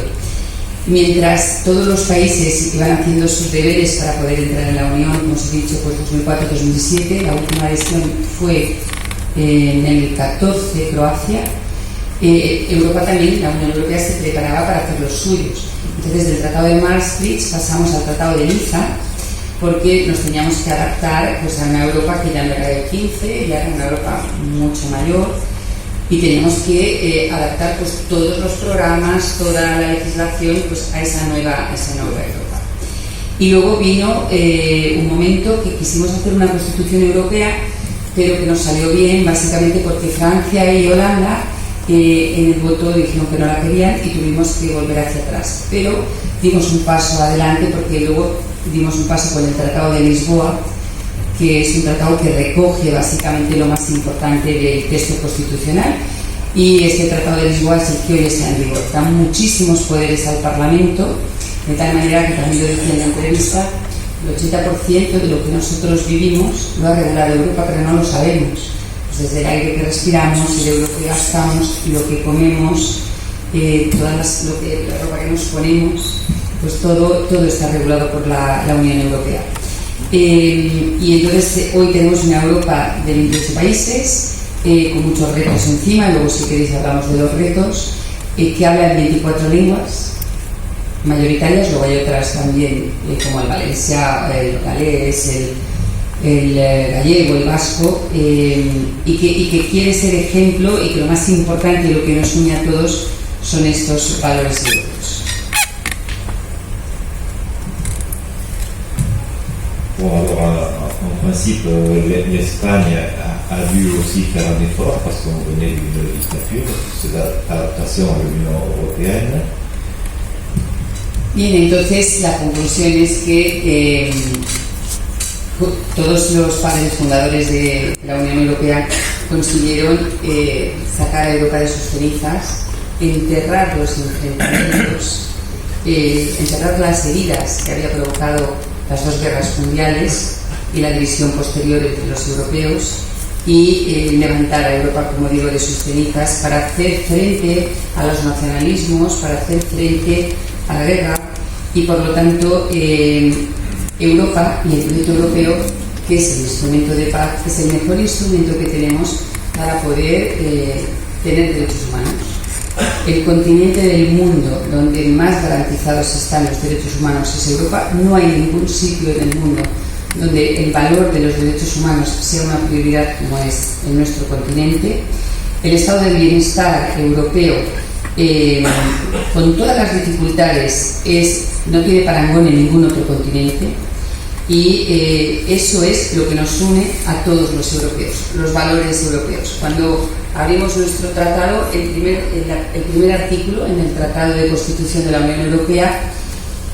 Mientras todos los países iban haciendo sus deberes para poder entrar en la Unión, como os he dicho, pues 2004-2007, la última adhesión fue en el 14 Croacia, Europa también, la Unión Europea se preparaba para hacer los suyos. Entonces, del Tratado de Maastricht pasamos al Tratado de Niza, porque nos teníamos que adaptar pues, a una Europa que ya no era del 15, ya era una Europa mucho mayor, y teníamos que adaptar pues, todos los programas, toda la legislación pues, a esa nueva Europa. Y luego vino un momento que quisimos hacer una Constitución Europea, pero que nos salió bien básicamente porque Francia y Holanda en el voto dijeron que no la querían y tuvimos que volver hacia atrás. Pero dimos un paso adelante porque luego dimos un paso con el Tratado de Lisboa, que es un tratado que recoge básicamente lo más importante del texto constitucional, y este Tratado de Lisboa es el que hoy está en vigor. Da muchísimos poderes al Parlamento, de tal manera que también lo decía en la entrevista, el 80% de lo que nosotros vivimos lo ha regulado Europa, pero no lo sabemos. Pues desde el aire que respiramos, el euro que gastamos y lo que comemos, la ropa que nos ponemos, pues todo está regulado por la Unión Europea. Y entonces hoy tenemos una Europa de 28 países con muchos retos encima, luego si queréis hablamos de los retos, que habla en 24 lenguas mayoritarias, luego hay otras también como el valencia, el galés, el gallego, el vasco, y que quiere ser ejemplo y que lo más importante y lo que nos une a todos son estos valores europeos. Bon, alors, en principe, l'Espagne a dû aussi faire un effort parce qu'on venait d'une dictature, c'est l'adaptation à l'Union européenne. Bien, entonces la conclusión es que todos los padres fundadores de la Unión Europea consiguieron sacar a Europa de sus cenizas, enterrar los enfrentamientos, enterrar las heridas que había provocado las dos guerras mundiales y la división posterior entre los europeos, y levantar a Europa, como digo, de sus cenizas para hacer frente a los nacionalismos, para hacer frente a la guerra, y por lo tanto Europa y el proyecto europeo, que es el instrumento de paz, es el mejor instrumento que tenemos para poder tener derechos humanos. El continente del mundo donde más garantizados están los derechos humanos es Europa. No hay ningún sitio en el mundo donde el valor de los derechos humanos sea una prioridad como es en nuestro continente. El estado del bienestar europeo, con todas las dificultades, no tiene parangón en ningún otro continente, y eso es lo que nos une a todos los europeos, los valores europeos. Cuando abrimos nuestro tratado, el primer artículo en el Tratado de Constitución de la Unión Europea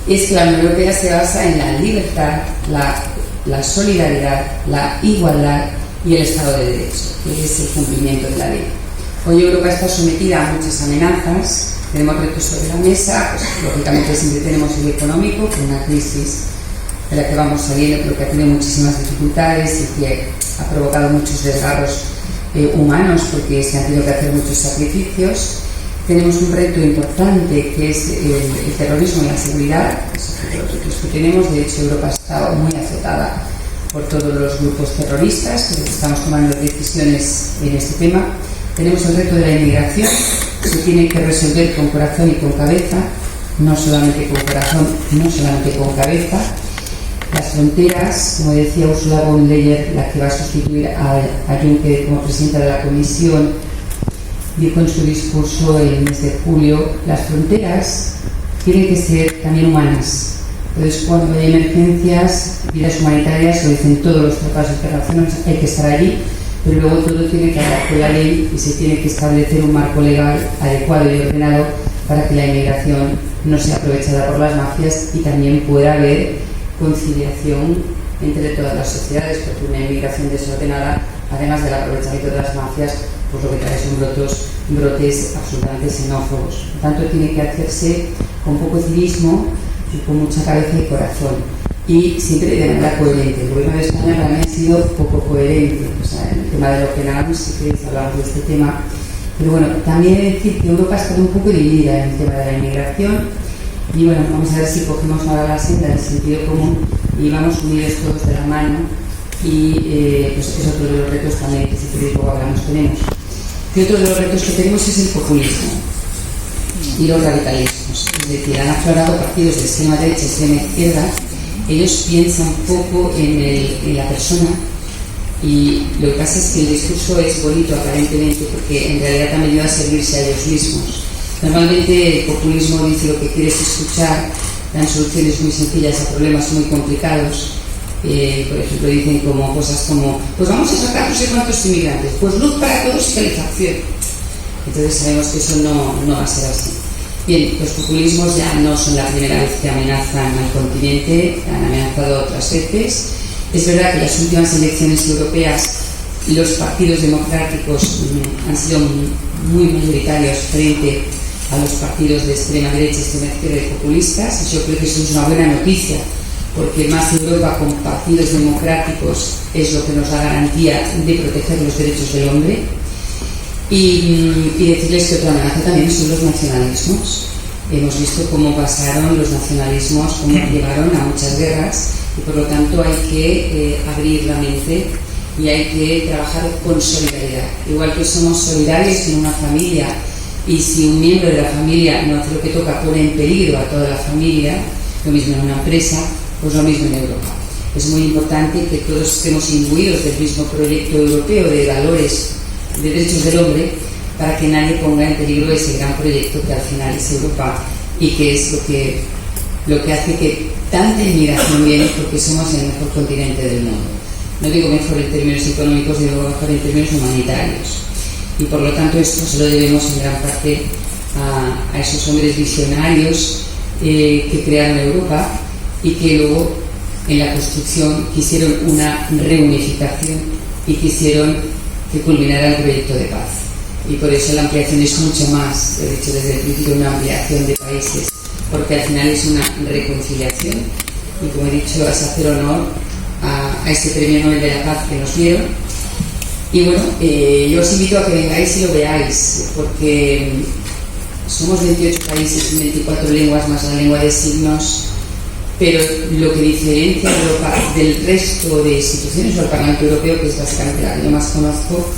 es que la Unión Europea se basa en la libertad, la solidaridad, la igualdad y el Estado de Derecho, que es el cumplimiento de la ley. Hoy Europa está sometida a muchas amenazas, tenemos retos sobre la mesa, pues, lógicamente siempre tenemos el económico, con una crisis de la que vamos saliendo, pero que ha tenido muchísimas dificultades y que ha provocado muchos desgarros humanos porque se han tenido que hacer muchos sacrificios. Tenemos un reto importante que es el terrorismo y la seguridad, los retos que tenemos. De hecho, Europa ha estado muy azotada por todos los grupos terroristas, pero estamos tomando decisiones en este tema. Tenemos el reto de la inmigración, que se tiene que resolver con corazón y con cabeza, no solamente con corazón, no solamente con cabeza. Las fronteras, como decía Ursula von der Leyen, la que va a sustituir a Juncker como presidenta de la Comisión, dijo en su discurso el mes de julio, las fronteras tienen que ser también humanas. Entonces, cuando hay emergencias, vidas humanitarias, lo dicen todos los tratados internacionales, hay que estar allí, pero luego todo tiene que hablar con la ley y se tiene que establecer un marco legal adecuado y ordenado para que la inmigración no sea aprovechada por las mafias y también pueda haber conciliación entre todas las sociedades, porque una inmigración desordenada, además del aprovechamiento de las mafias, pues lo que trae son brotes absolutamente xenófobos. Por tanto, tiene que hacerse con poco civismo y con mucha cabeza y corazón, y siempre de manera coherente. El gobierno de España para mí ha sido poco coherente, o sea, en el tema del Open Arms, si queréis hablamos de este tema, pero bueno, también he de decir que Europa está un poco dividida en el tema de la inmigración. Y bueno, vamos a ver si cogemos ahora la senda del sentido común y vamos unidos todos de la mano, y pues es otro de los retos también que si queréis luego hablamos tenemos. que otro de los retos que tenemos es el populismo y los radicalismos. Es decir, han aflorado partidos de extrema derecha y extrema izquierda. Ellos piensan poco en la persona, y lo que pasa es que el discurso es bonito aparentemente, porque en realidad han venido a servirse a ellos mismos. Normalmente el populismo dice lo que quieres escuchar, dan soluciones muy sencillas a problemas muy complicados. Por ejemplo, dicen cosas como, pues vamos a sacar no sé cuántos inmigrantes, pues luz para todos y calefacción. Entonces sabemos que eso no va a ser así. Bien, los populismos ya no son la primera vez que amenazan al continente, han amenazado otras veces. Es verdad que en las últimas elecciones europeas los partidos democráticos han sido muy mayoritarios frente a los partidos de extrema derecha, extrema izquierda y populistas. Yo creo que eso es una buena noticia, porque más Europa con partidos democráticos es lo que nos da garantía de proteger los derechos del hombre. Y decirles que otra amenaza también son los nacionalismos. Hemos visto cómo pasaron los nacionalismos, cómo llevaron a muchas guerras, y por lo tanto hay que abrir la mente y hay que trabajar con solidaridad. Igual que somos solidarios en una familia, y si un miembro de la familia no hace lo que toca, pone en peligro a toda la familia, lo mismo en una empresa, pues lo mismo en Europa. Es muy importante que todos estemos imbuidos del mismo proyecto europeo de valores de derechos del hombre, para que nadie ponga en peligro ese gran proyecto que al final es Europa, y que es lo que hace que tanta inmigración viene, porque somos el mejor continente del mundo. No digo mejor en términos económicos, digo mejor en términos humanitarios. Y por lo tanto esto se lo debemos en gran parte a esos hombres visionarios que crearon Europa, y que luego en la construcción quisieron una reunificación y quisieron que culminara el proyecto de paz. Y por eso la ampliación es mucho más, he dicho desde el principio, una ampliación de países, porque al final es una reconciliación, y como he dicho, es hacer honor a ese premio Nobel de la Paz que nos dieron. Y bueno, yo os invito a que vengáis y lo veáis, porque somos 28 países y 24 lenguas más la lengua de signos, pero lo que diferencia a Europa del resto de instituciones, o el Parlamento Europeo, que es básicamente la que yo más conozco,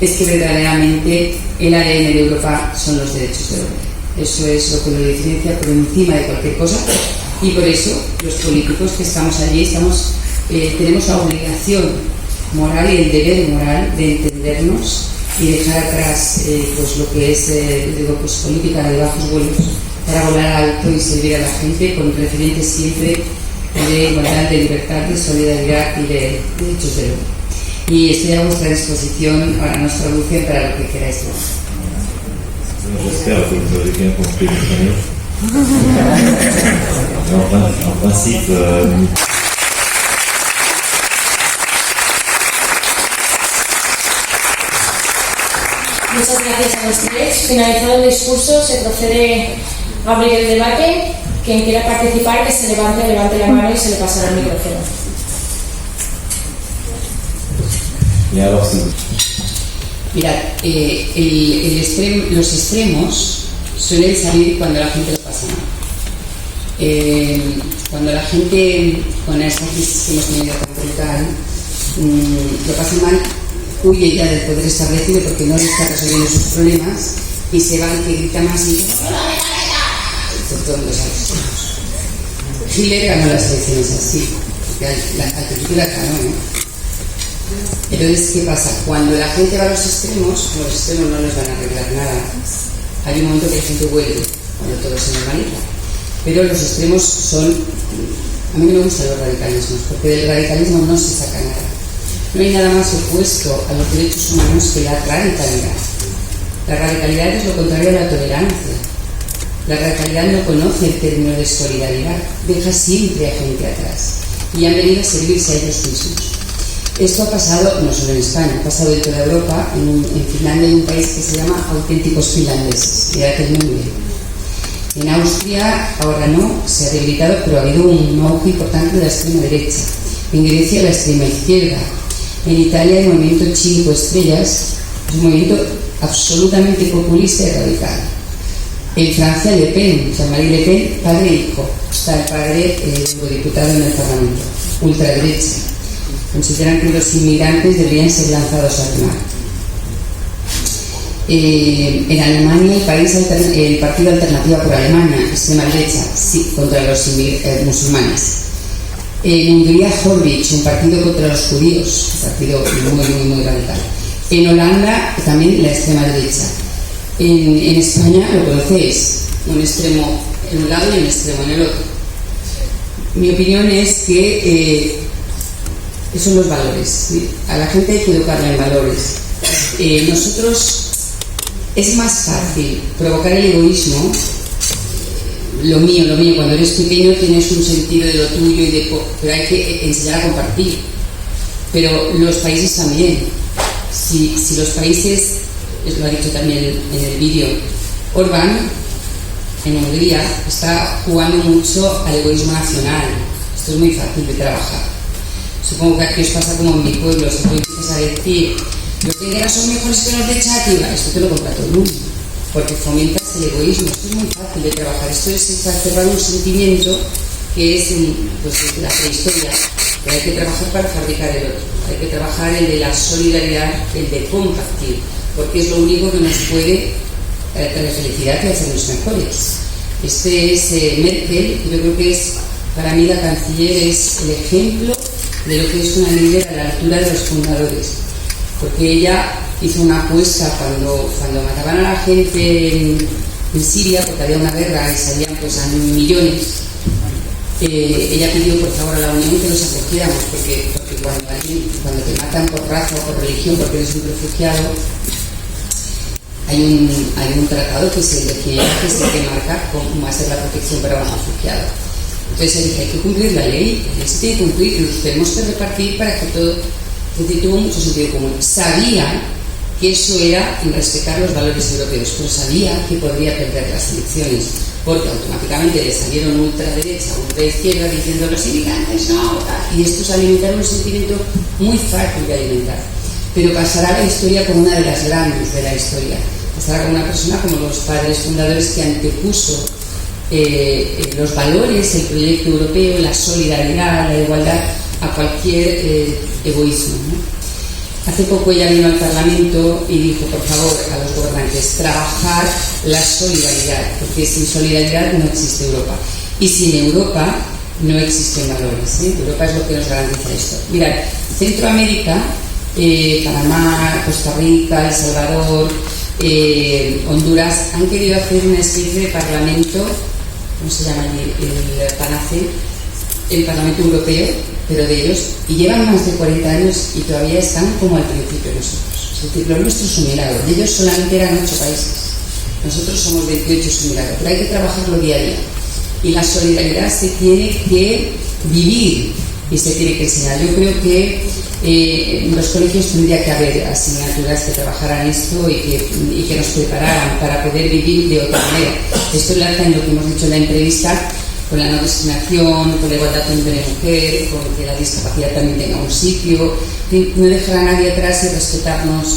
es que verdaderamente el ADN de Europa son los derechos del hombre. Eso es lo que lo diferencia por encima de cualquier cosa, y por eso los políticos que estamos allí tenemos la obligación moral y el deber moral de entendernos y dejar atrás pues lo que es política de bajos vuelos, para volar alto y servir a la gente con referentes siempre de igualdad, de libertad, de solidaridad y de derechos del hombre. Y estoy a vuestra disposición para nos traducir para lo que queráis. J'espère que vous avez bien compris l'espagnol. En principe, Muchas gracias a los tres. Finalizado el discurso, se procede a abrir el debate. Quien quiera participar, que se levante la mano y se le pasará el micrófono. Mirad, los extremos suelen salir cuando la gente lo pasa mal. Cuando la gente, con esta crisis que hemos tenido tan brutal, lo pasa mal, huye ya del poder establecido porque no le está resolviendo sus problemas, y se va al que grita más y todos los extremos. Hitler ganó las elecciones así, porque al principio la ganó, ¿no? Entonces, ¿qué pasa? Cuando la gente va a los extremos no les van a arreglar nada. Hay un momento que la gente vuelve, cuando todo se normaliza. Pero los extremos son... A mí no me gustan los radicalismos, porque del radicalismo no se saca nada. No hay nada más opuesto a los derechos humanos que la radicalidad. La radicalidad es lo contrario a la tolerancia. La radicalidad no conoce el término de solidaridad, deja siempre a gente atrás, y han venido a servirse a ellos mismos. Esto ha pasado no solo en España, ha pasado en toda Europa. En Finlandia hay un país que se llama auténticos finlandeses, mirad el nombre. En Austria ahora no, se ha debilitado, pero ha habido un auge importante de la extrema derecha. En Grecia la extrema izquierda. En Italia el movimiento 5 estrellas es un movimiento absolutamente populista y radical. En Francia Le Pen, Jean-Marie Le Pen, padre e hijo. Está el padre eurodiputado en el Parlamento, ultraderecha. Consideran que los inmigrantes deberían ser lanzados al mar. En Alemania, el Partido Alternativa por Alemania, extrema derecha, sí, contra los musulmanes. En Hungría, Jobbik, un partido contra los judíos, un partido muy radical. En Holanda, también la extrema derecha. En España, lo conocéis, un extremo en un lado y un extremo en el otro. Mi opinión es que son los valores, ¿sí? A la gente hay que educarla en valores. Nosotros, es más fácil provocar el egoísmo. Lo mío, cuando eres pequeño tienes un sentido de lo tuyo, pero hay que enseñar a compartir. Pero los países también. Si los países, lo ha dicho también en el vídeo, Orbán, en Hungría, está jugando mucho al egoísmo nacional. Esto es muy fácil de trabajar. Supongo que aquí os pasa como en mi pueblo, si tú empiezas a decir, los de guerra son mejores que los de Chátiva, esto te lo compra todo el mundo, porque fomentas el egoísmo. Esto es muy fácil de trabajar. Esto es exacerbar un sentimiento que es la prehistoria, que hay que trabajar para fabricar el otro. Hay que trabajar el de la solidaridad, el de compartir, porque es lo único que nos puede traer felicidad y hacernos mejores. Este es Merkel, yo creo que es, para mí la canciller es el ejemplo de lo que es una líder a la altura de los fundadores, porque ella hizo una apuesta cuando mataban a la gente en Siria, porque había una guerra y salían pues a millones. Ella pidió por favor a la Unión que los acogiéramos, porque cuando te matan por raza o por religión, porque eres un refugiado, hay un tratado que es el de Ginebra, que es el que marca cómo va a ser la protección para un refugiado. Entonces ella dice, hay que cumplir la ley se tiene que cumplir, y los tenemos que repartir para que todo. Es decir, tuvo mucho sentido común. Sabía que eso era respetar los valores europeos, pero sabía que podría perder las elecciones, porque automáticamente le salieron ultraderecha, ultraizquierda, diciendo los inmigrantes no, y estos alimentaron un sentimiento muy fácil de alimentar. Pero pasará a la historia como una de las grandes de la historia. Pasará como una persona como los padres fundadores que antepuso los valores, el proyecto europeo, la solidaridad, la igualdad, a cualquier egoísmo, ¿no? Hace poco ella vino al Parlamento y dijo, por favor, a los gobernantes, trabajar la solidaridad, porque sin solidaridad no existe Europa. Y sin Europa no existen valores, ¿eh? Europa es lo que nos garantiza esto. Mirad, Centroamérica, Panamá, Costa Rica, El Salvador, Honduras, han querido hacer una especie de parlamento, ¿cómo se llama allí? El Parlamento Europeo, pero de ellos, y llevan más de 40 años y todavía están como al principio nosotros. Es decir, lo nuestro es un milagro. De ellos solamente eran 8 países. Nosotros somos 28, es un milagro. Pero hay que trabajarlo día a día. Y la solidaridad se tiene que vivir y se tiene que enseñar. Yo creo que en los colegios tendría que haber asignaturas que trabajaran esto y que nos prepararan para poder vivir de otra manera. Esto enlaza en lo que hemos dicho en la entrevista, con la no discriminación, con la igualdad entre mujer, con que la discapacidad también tenga un sitio, no dejar a nadie atrás y respetarnos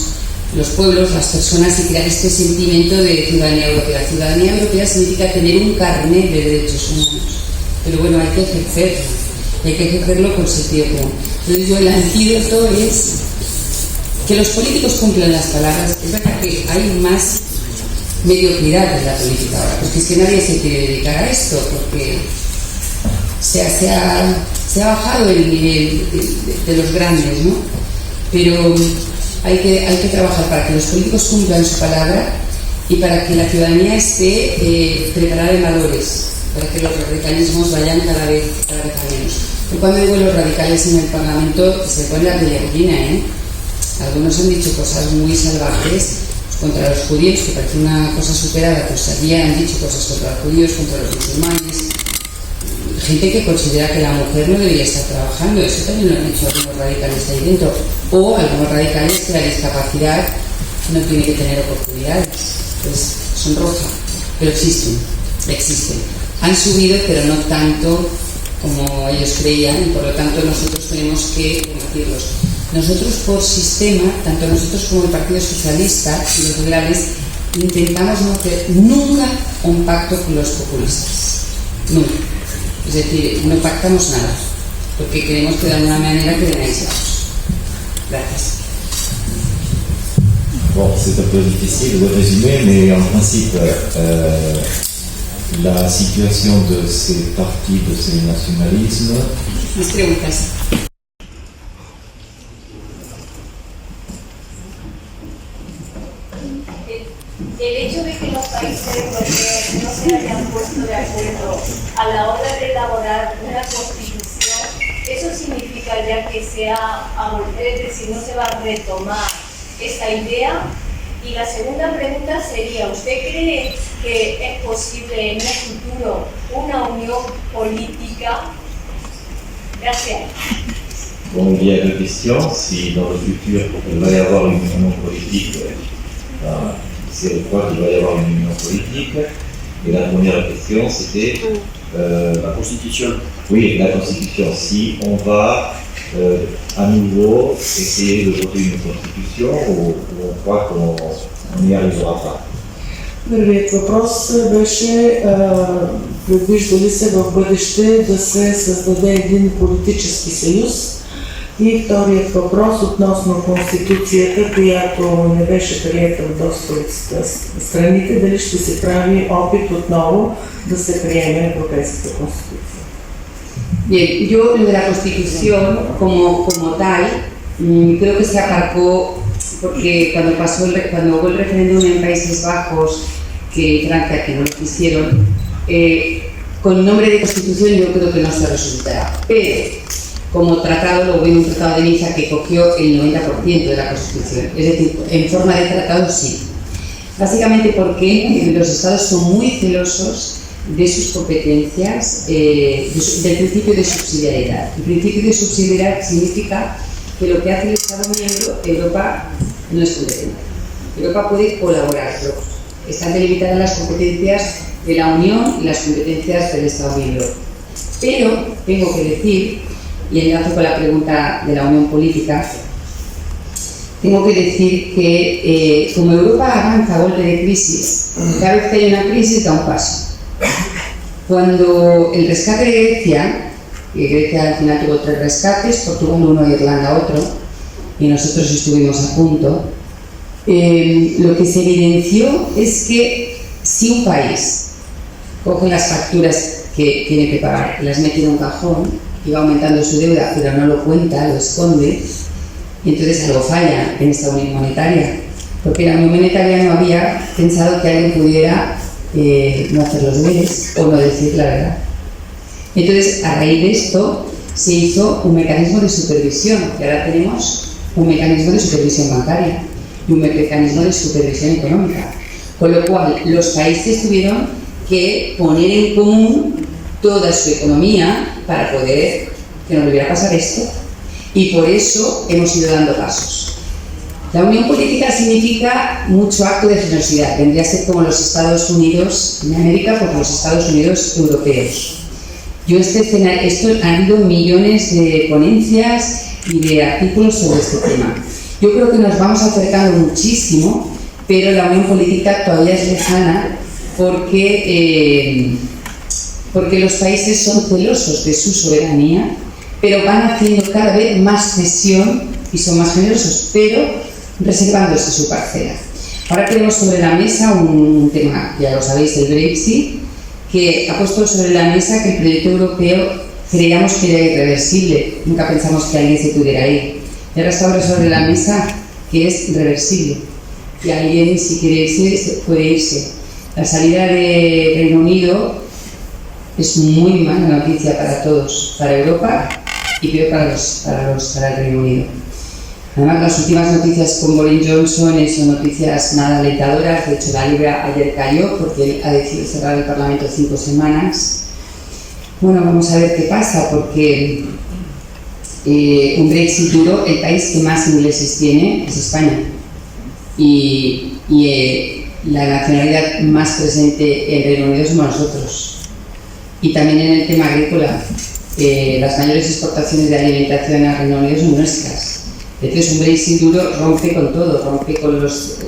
los pueblos, las personas, y crear este sentimiento de ciudadanía europea. Ciudadanía europea significa tener un carnet de derechos humanos, pero bueno, hay que ejercerlo con sentido común. Entonces el antídoto es que los políticos cumplan las palabras. Es verdad que hay más mediocridad en la política ahora, porque es que nadie se quiere dedicar a esto, porque se ha bajado el nivel de los grandes, ¿no? Pero hay que trabajar para que los políticos cumplan su palabra y para que la ciudadanía esté preparada en valores, para que los radicalismos vayan cada vez a menos. Yo cuando digo los radicales en el Parlamento se pone la piel de gallina, ¿eh? Algunos han dicho cosas muy salvajes contra los judíos, que parece una cosa superada, pues allí han dicho cosas contra los judíos, contra los musulmanes. Gente que considera que la mujer no debería estar trabajando, eso también lo han dicho algunos radicales ahí dentro. O algunos radicales que la discapacidad no tiene que tener oportunidades. Pues son rojas, pero existen. Han subido, pero no tanto como ellos creían, y por lo tanto nosotros tenemos que combatirlos. Nosotros por sistema, tanto nosotros como el Partido Socialista y los liberales, intentamos no hacer nunca un pacto con los populistas. Nunca. Es decir, no pactamos nada, porque creemos que de alguna manera queden aislados. Gracias. Bon, c'est un peu difficile de résumer, mais en principe, la situation de ces partis, de ces nationalismes. Más preguntas. El hecho de que los países europeos no se hayan puesto de acuerdo a la hora de elaborar una constitución, ¿eso significaría que se es decir, no se va a retomar esta idea? Y la segunda pregunta sería, ¿usted cree que es posible en el futuro una unión política? Gracias. Bon, il y a deux questions. Si dans le futur il va y avoir une union politique, c'est quoi qu'il va y avoir une union politique. Et la première question c'était la Constitution. Oui, la Constitution. Si on va à nouveau essayer de voter une Constitution ou on croit qu'on n'y arrivera pas. Първият въпрос беше предвижда ли се в бъдеще да се създаде един политически съюз, и вторият въпрос относно Конституцията, която не беше приета в доста от страните, дали ще се прави опит отново да се приеме Европейската Конституция. Bien, yo lo de la Constitución como tal, creo que se aparcó porque cuando hubo el referéndum en Países Bajos, que Francia, que no lo quisieron, con nombre de Constitución yo creo que no se resultará. Pero como tratado, luego viene un tratado de Niza que cogió el 90% de la Constitución, es decir, en forma de tratado sí. Básicamente porque los estados son muy celosos de sus competencias, del principio de subsidiariedad. El principio de subsidiariedad significa que lo que hace el Estado miembro, Europa no es competente. Europa puede colaborar, pero están delimitadas las competencias de la Unión y las competencias del Estado miembro. Pero tengo que decir, y enlazo con la pregunta de la Unión Política, tengo que decir que como Europa avanza a golpe de crisis, cada vez que hay una crisis da un paso. Cuando el rescate de Grecia, y Grecia al final tuvo 3 rescates, Portugal 1 y Irlanda otro, y nosotros estuvimos a punto, lo que se evidenció es que si un país coge las facturas que tiene que pagar y las mete en un cajón y va aumentando su deuda, pero no lo cuenta, lo esconde, y entonces algo falla en esta unión monetaria, porque la unión monetaria no había pensado que alguien pudiera no hacer los deberes o no decir la verdad. Entonces, a raíz de esto, se hizo un mecanismo de supervisión, y ahora tenemos un mecanismo de supervisión bancaria y un mecanismo de supervisión económica, con lo cual los países tuvieron que poner en común toda su economía para poder que no volviera a pasar esto, y por eso hemos ido dando pasos. La unión política significa mucho acto de generosidad, vendría a ser como los Estados Unidos de América, como los Estados Unidos europeos. Esto han habido millones de ponencias y de artículos sobre este tema. Yo creo que nos vamos acercando muchísimo, pero la unión política todavía es lejana porque los países son celosos de su soberanía, pero van haciendo cada vez más cesión y son más generosos, pero reservándose su parcela. Ahora tenemos sobre la mesa un tema, ya lo sabéis, el Brexit, que ha puesto sobre la mesa que el proyecto europeo creíamos que era irreversible, nunca pensamos que alguien se pudiera ir. Y ahora está sobre la mesa que es reversible, y alguien si quiere irse, puede irse. La salida de Reino Unido es muy mala noticia para todos, para Europa y peor para el Reino Unido. Además, las últimas noticias con Boris Johnson son noticias nada alentadoras. De hecho, la Libra ayer cayó porque él ha decidido cerrar el Parlamento 5 semanas. Bueno, vamos a ver qué pasa, porque un Brexit duro, el país que más ingleses tiene es España. Y la nacionalidad más presente en Reino Unido somos nosotros. Y también en el tema agrícola, las mayores exportaciones de alimentación a Reino Unido son nuestras. Entonces un Brexit duro rompe con todo, rompe con los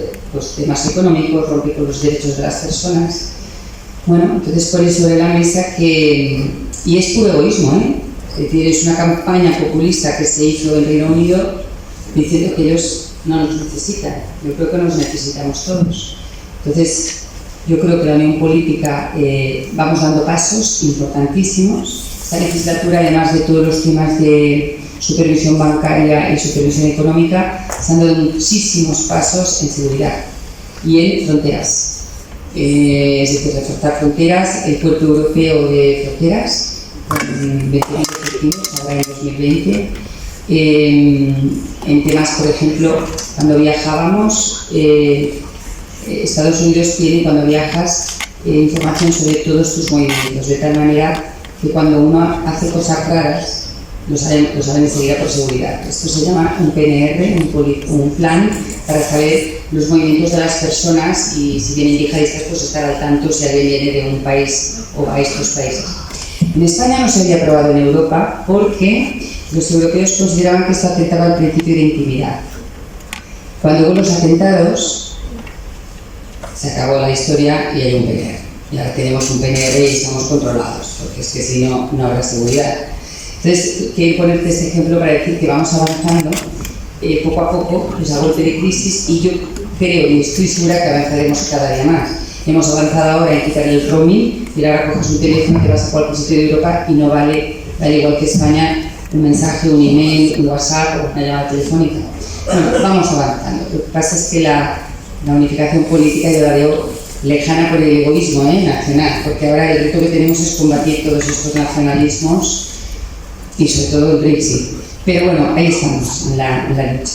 temas económicos, rompe con los derechos de las personas. Bueno, entonces pone sobre la mesa que, y es puro egoísmo, es decir, es una campaña populista que se hizo en Reino Unido diciendo que ellos no nos necesitan. Yo creo que nos necesitamos todos. Entonces, yo creo que la unión política vamos dando pasos importantísimos. Esta legislatura, además de todos los temas de supervisión bancaria y supervisión económica, se han dado muchísimos pasos en seguridad y en fronteras. Es decir, reforzar fronteras, el puerto europeo de fronteras, 20 efectivos, ahora en 2020. En temas, por ejemplo, cuando viajábamos, Estados Unidos tiene, cuando viajas, información sobre todos tus movimientos, de tal manera que cuando uno hace cosas raras, lo saben enseguida por seguridad. Esto se llama un PNR, un plan para saber los movimientos de las personas y si vienen yihadistas, pues estar al tanto si alguien viene de un país o a estos países. En España no se había aprobado en Europa porque los europeos consideraban que esto atentaba al principio de intimidad. Cuando hubo los atentados, se acabó la historia y hay un PNR. Y ahora tenemos un PNR y estamos controlados, porque es que si no, no habrá seguridad. Entonces, quiero ponerte este ejemplo para decir que vamos avanzando poco a poco, pues a golpe de crisis, y yo creo y estoy segura que avanzaremos cada día más. Hemos avanzado ahora en quitar el roaming, y ahora coges un teléfono, te vas a cualquier sitio de Europa y no vale igual que España, un mensaje, un email, un WhatsApp o una llamada telefónica. Bueno, vamos avanzando. Lo que pasa es que la unificación política yo la veo lejana por el egoísmo nacional, porque ahora el reto que tenemos es combatir todos estos nacionalismos y sobre todo el Brexit. Pero bueno, ahí estamos, en la lucha.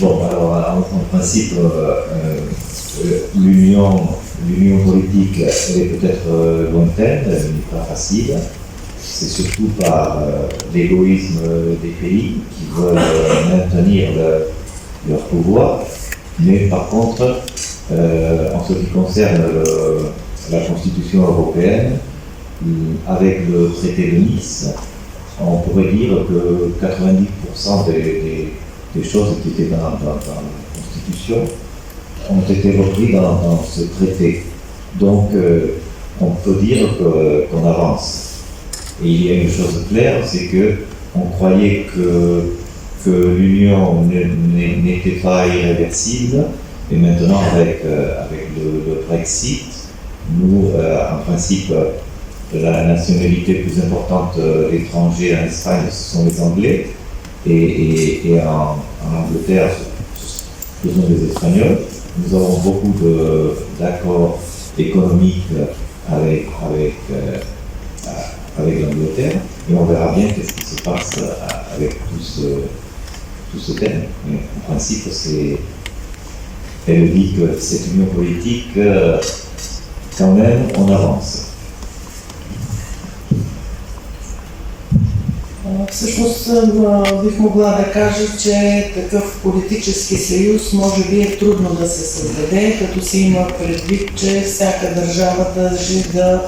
Bon, alors en principe, l'union politique, elle est peut-être lointaine, elle n'est pas facile. C'est surtout par l'égoïsme des pays qui veulent maintenir leur pouvoir. Mais par contre, en ce qui concerne la Constitution européenne, avec le traité de Nice, on pourrait dire que 90% des choses qui étaient dans la Constitution ont été reprises dans ce traité. Donc, on peut dire qu'on avance. Et il y a une chose claire, c'est qu'on croyait que l'union n'était pas irréversible, et maintenant avec le Brexit, nous, en principe, la nationalité plus importante étrangère en Espagne, ce sont les Anglais, et en Angleterre, ce sont les Espagnols. Nous avons beaucoup d'accords économiques avec l'Angleterre, et on verra bien qu'est-ce qui se passe avec tout ce thème. Mais en principe, elle dit que cette union politique, quand même, on avance. Всъщност бих могла да кажа, че такъв политически съюз може би е трудно да се създаде, като се има предвид, че всяка държава държи да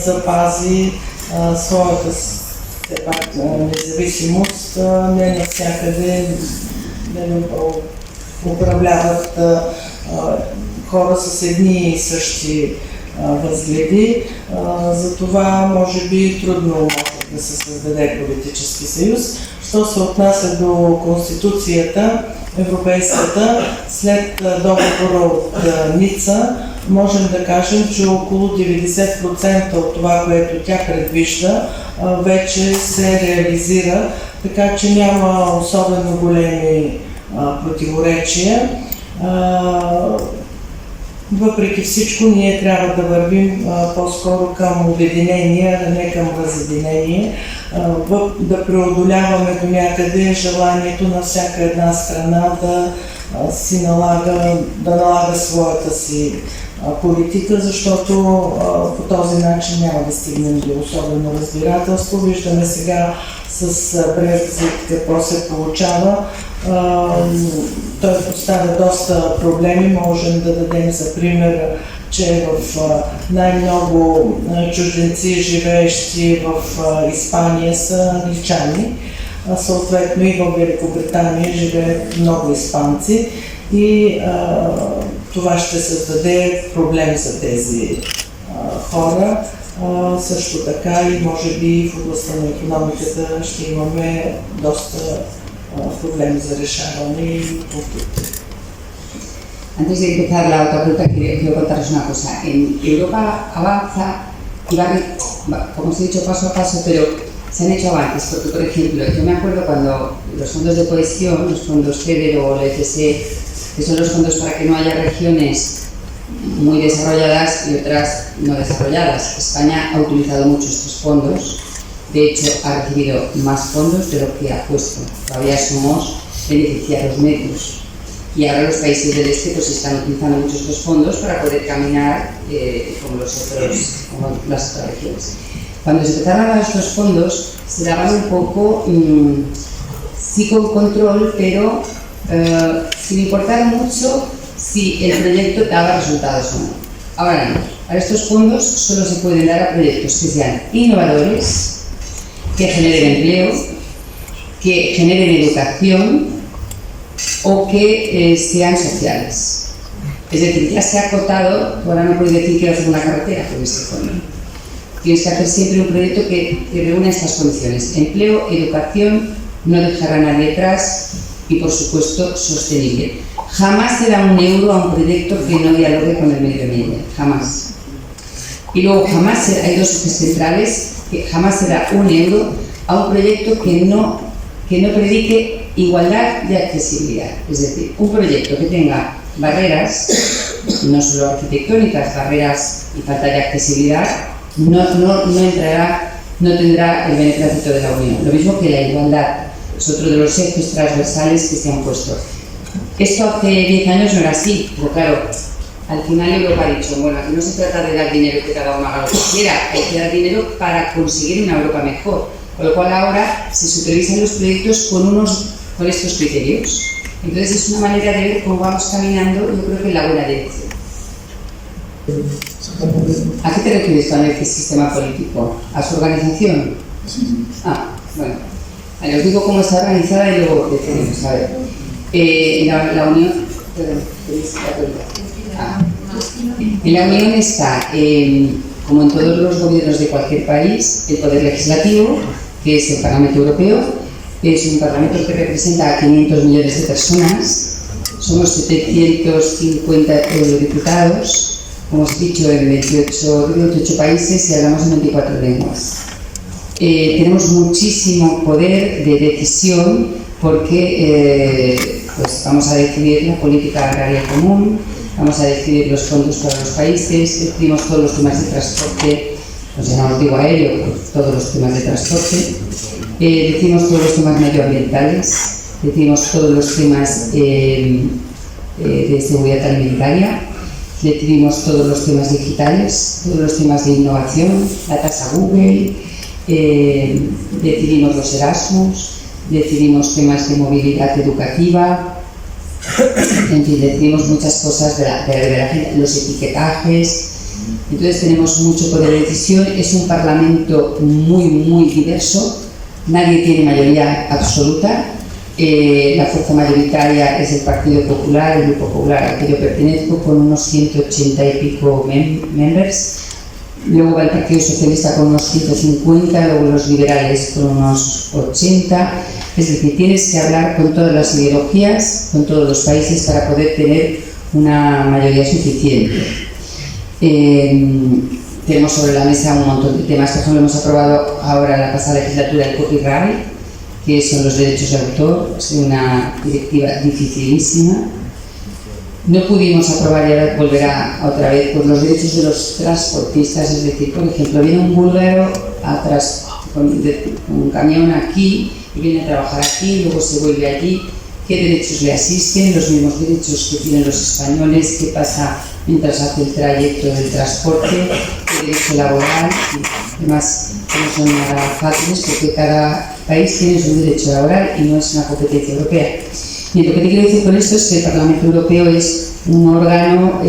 запази своята независимост, не навсякъде управляват хора с едни и същи възгледи, затова може би трудно може да се създаде политически съюз. Що се отнася до Конституцията, европейската, след договора от Ница, можем да кажем, че около 90% от това, което тя предвижда, вече се реализира, така че няма особено големи противоречия. Въпреки всичко, ние трябва да вървим по-скоро към обединение, а не към разединение, да преодоляваме до някъде желанието на всяка една страна да налага своята си политика, защото по този начин няма да стигнем до особено разбирателство. Виждаме сега с Брекзит какво се получава. Той поставя доста проблеми. Можем да дадем за пример, че в най-много чужденци, живеещи в Испания, са англичани. Съответно и в Великобритания живеят много испанци и това ще създаде проблем за тези хора. Също така и може би в областта на икономиката ще имаме доста проблеми за решаване и конфликти. Antes de empezar la otra pregunta, quiero contaros una cosa. En Europa avanza y va, como os he dicho, paso a paso, pero se han hecho avances. Porque, por ejemplo, yo me acuerdo cuando los fondos de cohesión, los fondos FEDER o el EFSE, que son los fondos para que no haya regiones muy desarrolladas y otras no desarrolladas. España ha utilizado mucho estos fondos. De hecho, ha recibido más fondos de lo que ha puesto. Todavía somos beneficiarios medios. Y ahora los países del este pues están utilizando mucho estos fondos para poder caminar como las otras regiones. Cuando se empezaron a dar estos fondos, se daban un poco, sí con control, pero sin importar mucho si el proyecto daba resultados o no. Ahora no. Ahora estos fondos solo se pueden dar a proyectos que sean innovadores, que generen empleo, que generen educación o que sean sociales. Es decir, ya se ha acotado, ahora no puedes decir quiero hacer una carretera con este fondo. Tienes que hacer siempre un proyecto que reúna estas condiciones: empleo, educación, no dejar a nadie atrás y, por supuesto, sostenible. Jamás se da un euro a un proyecto que no dialogue con el medio ambiente, jamás. Y luego jamás hay dos ejes centrales, que jamás se da un euro a un proyecto que no predique igualdad de accesibilidad. Es decir, un proyecto que tenga barreras, no solo arquitectónicas, barreras y falta de accesibilidad, no tendrá el beneplácito de la Unión. Lo mismo que la igualdad, es otro de los ejes transversales que se han puesto. Esto hace 10 años no era así, pero claro, al final Europa ha dicho, bueno, aquí no se trata de dar dinero que cada uno haga lo que quiera, hay que dar dinero para conseguir una Europa mejor. Con lo cual ahora se supervisan los proyectos con estos criterios. Entonces es una manera de ver cómo vamos caminando, yo creo que en la buena dirección. ¿A qué te refieres cuando dices sistema político? ¿A su organización? Bueno, os digo cómo está organizada y luego decidimos. A ver, la Unión... En la Unión está, como en todos los gobiernos de cualquier país, el poder legislativo, que es el Parlamento Europeo. Es un parlamento que representa a 500 millones de personas, somos 750 eurodiputados, como os he dicho, en 28 países y hablamos en 24 lenguas. Tenemos muchísimo poder de decisión porque pues vamos a decidir la política agraria común, vamos a decidir los fondos para los países, decidimos todos los temas de transporte, pues ya no os digo aéreo, todos los temas de transporte. Decimos todos los temas medioambientales, decimos todos los temas de seguridad alimentaria, decidimos todos los temas digitales, todos los temas de innovación, la tasa Google, decidimos los Erasmus, decidimos temas de movilidad educativa, en fin, decidimos muchas cosas de la gente, los etiquetajes. Entonces tenemos mucho poder de decisión, es un parlamento muy, muy diverso. Nadie tiene mayoría absoluta. La fuerza mayoritaria es el Partido Popular, el Grupo Popular al que yo pertenezco, con unos 180 y pico members. Luego va el Partido Socialista con unos 150, luego los liberales con unos 80. Es decir, tienes que hablar con todas las ideologías, con todos los países para poder tener una mayoría suficiente. Tenemos sobre la mesa un montón de temas. Por ejemplo, hemos aprobado ahora en la pasada legislatura el copyright, que son los derechos de autor. Es una directiva dificilísima. No pudimos aprobar y ahora volverá otra vez por los derechos de los transportistas. Es decir, por ejemplo, viene un búlgaro con un camión aquí y viene a trabajar aquí, luego se vuelve allí. ¿Qué derechos le asisten? Los mismos derechos que tienen los españoles. ¿Qué pasa mientras hace el trayecto del transporte? ¿Qué derecho laboral? Y además, no son nada fáciles porque cada país tiene su derecho laboral y no es una competencia europea. Y lo que te quiero decir con esto es que el Parlamento Europeo es un órgano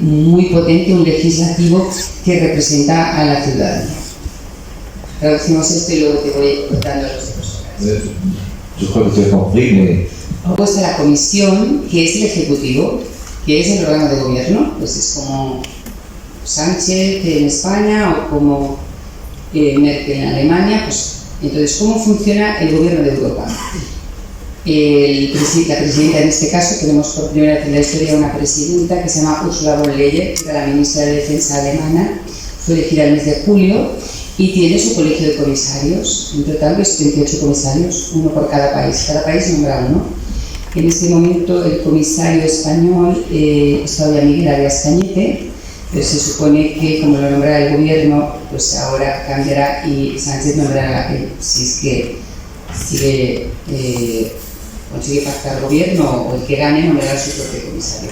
muy potente, un legislativo que representa a la ciudadanía. Traducimos esto y luego te voy contando los otros. Je crois que tu as compris, mais... Luego está la Comisión, que es el Ejecutivo, que es el órgano de gobierno, pues es como Sánchez en España o como Merkel en Alemania, pues entonces, ¿cómo funciona el gobierno de Europa? La presidenta, en este caso, tenemos por primera vez en la historia una presidenta que se llama Ursula von Leyen, que era la ministra de Defensa alemana, fue elegida el mes de julio y tiene su colegio de comisarios. En total, 28 comisarios, uno por cada país nombra uno. En este momento, el comisario español es todavía Miguel Arias Cañete, pero se supone que, como lo nombrará el gobierno, pues ahora cambiará y Sánchez nombrará a si es que consigue pactar el gobierno o el que gane nombrará su propio comisario.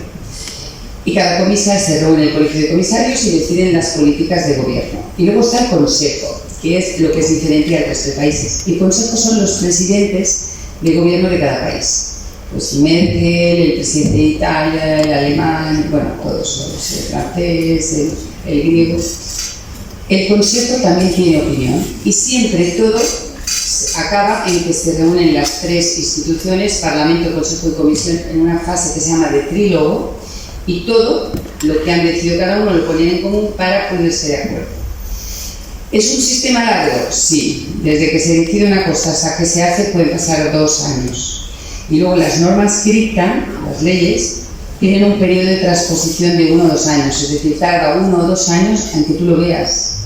Y cada comisario se reúne en el colegio de comisarios y deciden las políticas de gobierno. Y luego está el Consejo, que es lo que es diferente al resto de países. El Consejo son los presidentes de gobierno de cada país. Pues Merkel, el presidente de Italia, el alemán, bueno, todos, el francés, el griego. El Consejo también tiene opinión y siempre todo acaba en que se reúnen las tres instituciones, Parlamento, Consejo y Comisión, en una fase que se llama de trílogo y todo lo que han decidido cada uno lo ponen en común para ponerse de acuerdo. ¿Es un sistema largo? Sí. Desde que se decide una cosa hasta que se hace pueden pasar 2 años. Y luego las normas que dictan, las leyes, tienen un periodo de transposición de 1 o 2 años, es decir, tarda 1 o 2 años en que tú lo veas.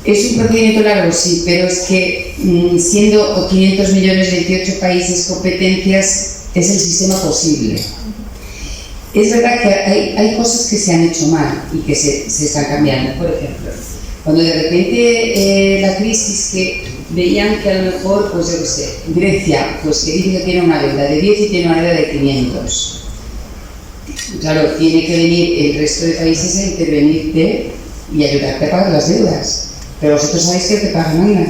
¿Es un procedimiento largo? Sí, pero es que siendo 500 millones, 28 países, competencias, es el sistema posible. Es verdad que hay cosas que se han hecho mal y que se están cambiando. Por ejemplo, cuando de repente la crisis que veían que a lo mejor, pues yo qué sé, Grecia, pues que dice que tiene una deuda de 10 y tiene una deuda de 500. Claro, tiene que venir el resto de países a intervenirte y ayudarte a pagar las deudas. Pero vosotros sabéis que te pagan nada.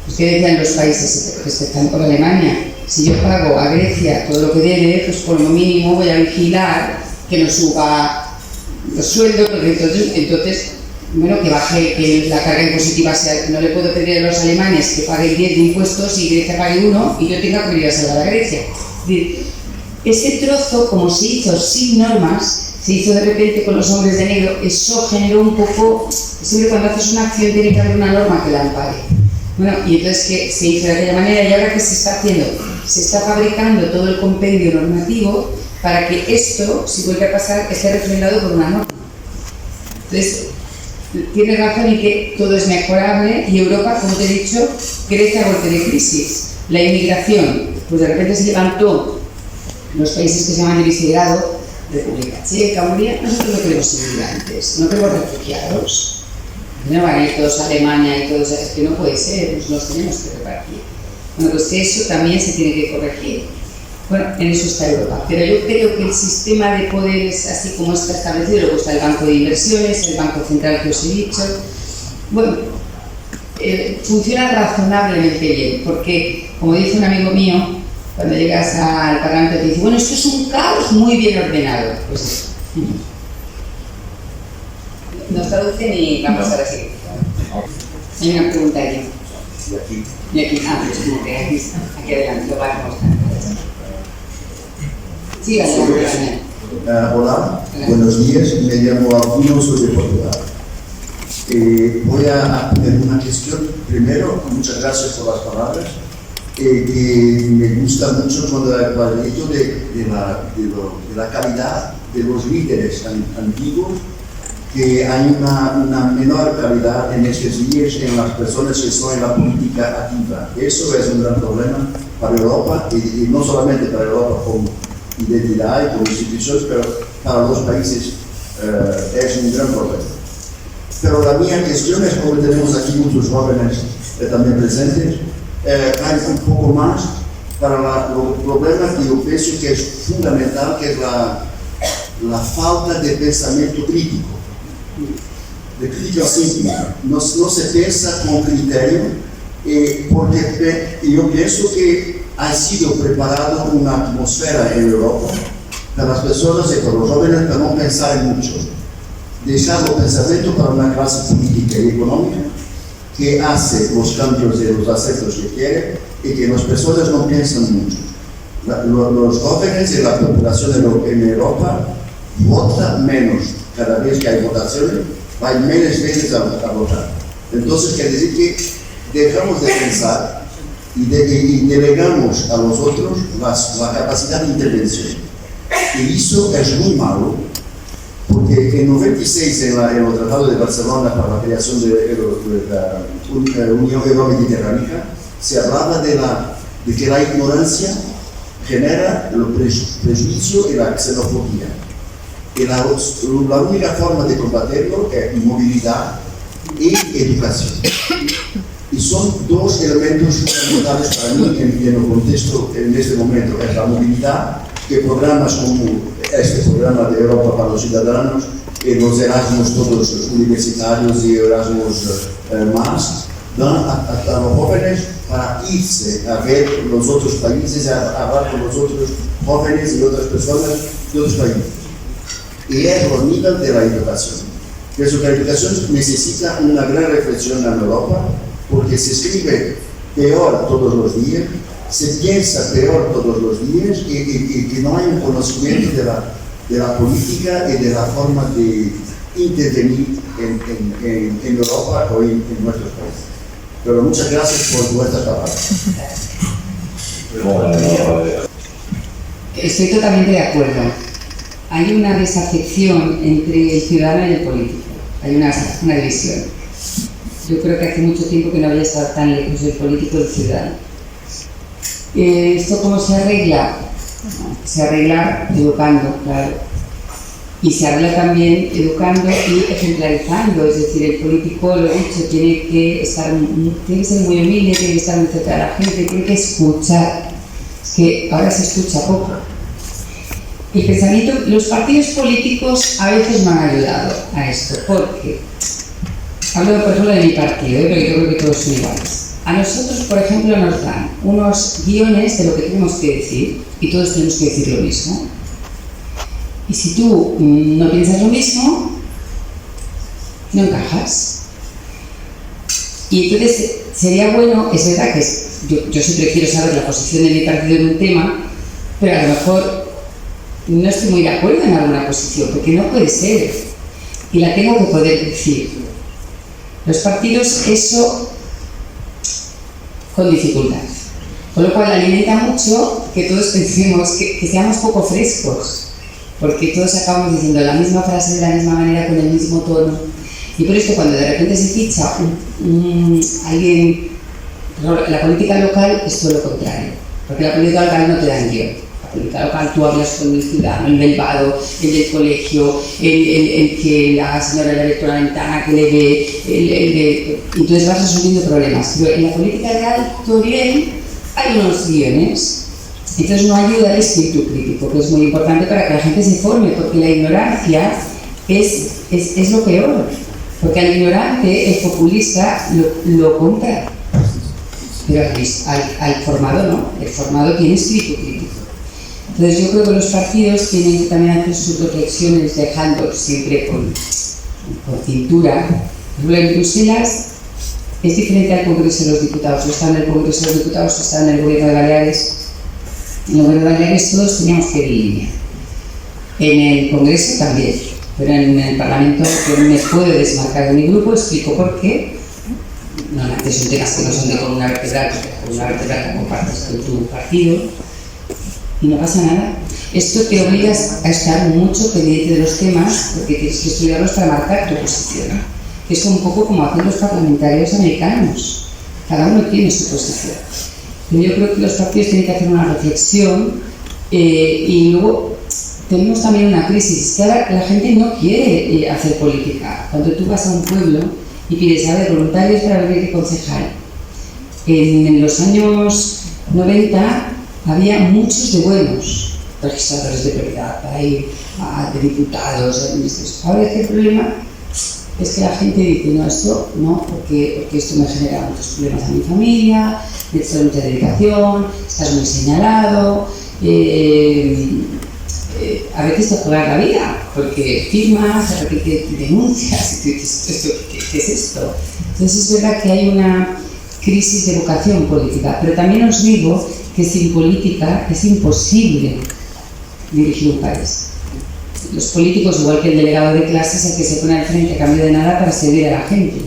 Pues ¿qué decían los países que están por Alemania? Si yo pago a Grecia todo lo que debe, pues por lo mínimo voy a vigilar que no suba los sueldos, porque entonces bueno, que baje, que la carga impositiva sea, no le puedo pedir a los alemanes que paguen 10 de impuestos y Grecia pague 1 y yo tenga que ir a salvar a Grecia. Es decir, ese trozo, como se hizo sin normas, se hizo de repente con los hombres de negro, eso generó un poco, siempre cuando haces una acción tiene que haber una norma que la ampare. Bueno, y entonces que se hizo de aquella manera y ahora que se está haciendo, se está fabricando todo el compendio normativo para que esto, si vuelve a pasar, esté refrendado por una norma. Entonces, tiene razón en que todo es mejorable y Europa, como te he dicho, crece a golpe de crisis. La inmigración, pues de repente se levantó los países que se llaman de Visegrado, República Checa, Hungría, nosotros no queremos inmigrantes, no queremos refugiados. No van a ir todos a Alemania y todos, es que no puede ser, pues los tenemos que repartir. Bueno, pues eso también se tiene que corregir. Bueno, en eso está Europa, pero yo creo que el sistema de poderes, así como está establecido, luego está el Banco de Inversiones, el Banco Central que os he dicho, bueno, funciona razonablemente bien, porque, como dice un amigo mío, cuando llegas al Parlamento te dice, bueno, esto es un caos muy bien ordenado. Pues eso. Nos traducen y vamos a la siguiente. Hay una pregunta aquí. Y aquí, aquí adelante, lo vamos. Sí, adelante. Hola, buenos días, me llamo Alvino, soy de Portugal. Voy a hacer una cuestión. Primero, muchas gracias por las palabras. Que me gusta mucho cuando el hecho de la calidad de los líderes antiguos, que hay una menor calidad en estos días en las personas que están en la política activa. Eso es un gran problema para Europa, y no solamente para Europa como identidad y como instituciones, pero para los países es un gran problema. Pero la mía cuestión es, como tenemos aquí muchos jóvenes también presentes, hay un poco más para los problemas que yo pienso que es fundamental, que es la falta de pensamiento crítico. De crítica simple. No se piensa con criterio, porque yo pienso que ha sido preparada una atmósfera en Europa para las personas y para los jóvenes para no pensar mucho. Dejar el pensamiento para una clase política y económica que hace los cambios de los aspectos que quiere y que las personas no piensan mucho. Los jóvenes y la población en Europa votan menos cada vez que hay votaciones, hay menos veces a votar. Entonces, quiere decir que dejamos de pensar y delegamos a los otros la capacidad de intervención. Y eso es muy malo, porque en 96, en el Tratado de Barcelona para la creación de la Unión Euromediterránea, se hablaba de que la ignorancia genera el prejuicio y la xenofobia. Y la única forma de combatirlo es movilidad y educación. Y son dos elementos fundamentales para mí en el contexto en este momento. Es la movilidad, que programas como este programa de Europa para los ciudadanos, los Erasmus, todos los universitarios y Erasmus más, dan a los jóvenes para irse a ver los otros países, a hablar con los otros jóvenes y otras personas de otros países. Y es el nivel de la educación. Pienso que la educación necesita una gran reflexión en Europa, porque se escribe peor todos los días, se piensa peor todos los días y que no hay un conocimiento de la política y de la forma de intervenir en Europa o en nuestros países. Pero muchas gracias por vuestras palabras. Estoy totalmente de acuerdo. Hay una desafección entre el ciudadano y el político. Hay una división. Yo creo que hace mucho tiempo que no había estado tan lejos del político del ciudadano. ¿Esto cómo se arregla? Se arregla educando, claro. Y se arregla también educando y ejemplarizando. Es decir, el político, lo he dicho, tiene que ser muy humilde, tiene que estar muy cerca de la gente, tiene que escuchar. Es que ahora se escucha poco. El pensamiento, los partidos políticos a veces me han ayudado a esto, porque hablo por ejemplo de mi partido, pero yo creo que todos son iguales. A nosotros, por ejemplo, nos dan unos guiones de lo que tenemos que decir y todos tenemos que decir lo mismo. Y si tú no piensas lo mismo, no encajas. Y entonces sería bueno, es verdad que yo siempre quiero saber la posición de mi partido en un tema, pero a lo mejor no estoy muy de acuerdo en alguna posición, porque no puede ser. Y la tengo que poder decir. Los partidos, eso con dificultad. Con lo cual alimenta mucho que todos pensemos que seamos poco frescos, porque todos acabamos diciendo la misma frase de la misma manera, con el mismo tono. Y por esto cuando de repente se ficha alguien, la política local es todo lo contrario, porque la política local no te da guión. La política local tú hablas con el ciudadano, el del vado, el del colegio, el que la señora le ve por la ventana, que le ve, entonces vas resolviendo problemas. Pero en la política real, todo bien, hay unos guiones. Entonces no ayuda el espíritu crítico, que es muy importante para que la gente se forme, porque la ignorancia es lo peor. Porque al ignorante, el populista lo compra. Pero al formado no, el formado tiene espíritu crítico. Entonces yo creo que los partidos tienen que también hacer sus reflexiones dejando siempre con cintura. Por ejemplo, en Bruselas es diferente al Congreso de los Diputados. O está en el Congreso de los Diputados o está en el Gobierno de Baleares. En el Gobierno de Baleares todos teníamos que ir en línea. En el Congreso también. Pero en el Parlamento yo me puedo desmarcar de mi grupo, explico por qué. Normalmente son temas que no son de columna vertebral, porque la columna vertebral la compartes con tu partido. Y no pasa nada. Esto te obliga a estar mucho pendiente de los temas porque tienes que estudiarlos para marcar tu posición. Es un poco como hacen los parlamentarios americanos. Cada uno tiene su posición. Pero yo creo que los partidos tienen que hacer una reflexión y luego tenemos también una crisis. Que ahora la gente no quiere hacer política. Cuando tú vas a un pueblo y pides, a ver, voluntarios para venir de concejal. En los años 90 había muchos de buenos registradores de propiedad para ir de diputados, de ministros. Ahora el problema es que la gente dice, no, esto no, porque esto me genera muchos problemas a mi familia, necesito mucha dedicación, estás muy señalado, a veces te juegas la vida, porque firmas, de repente denuncias, y tú dices, ¿qué es esto? Entonces es verdad que hay una crisis de vocación política, pero también os digo que sin política es imposible dirigir un país. los políticos, igual que el delegado de clases, el que se pone al frente a cambio de nada para servir a la gente.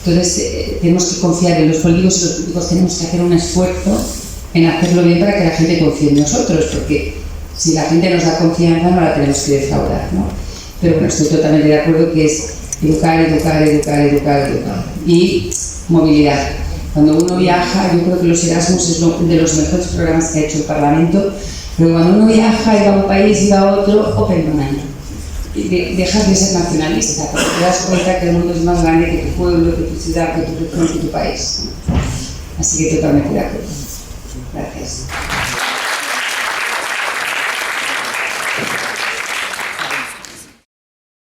Entonces tenemos que confiar en los políticos y los políticos tenemos que hacer un esfuerzo en hacerlo bien para que la gente confíe en nosotros, porque si la gente nos da confianza no la tenemos que defraudar, ¿no? Pero bueno, estoy totalmente de acuerdo que es educar y movilidad. Cuando uno viaja, yo creo que los Erasmus es de los mejores programas que ha hecho el Parlamento, pero cuando uno viaja y va a un país y va a otro, open mind. Dejas de ser nacionalista, porque te das cuenta que el mundo es más grande que tu pueblo, que tu ciudad, que tu región, que tu país. Así que totalmente de acuerdo. Gracias.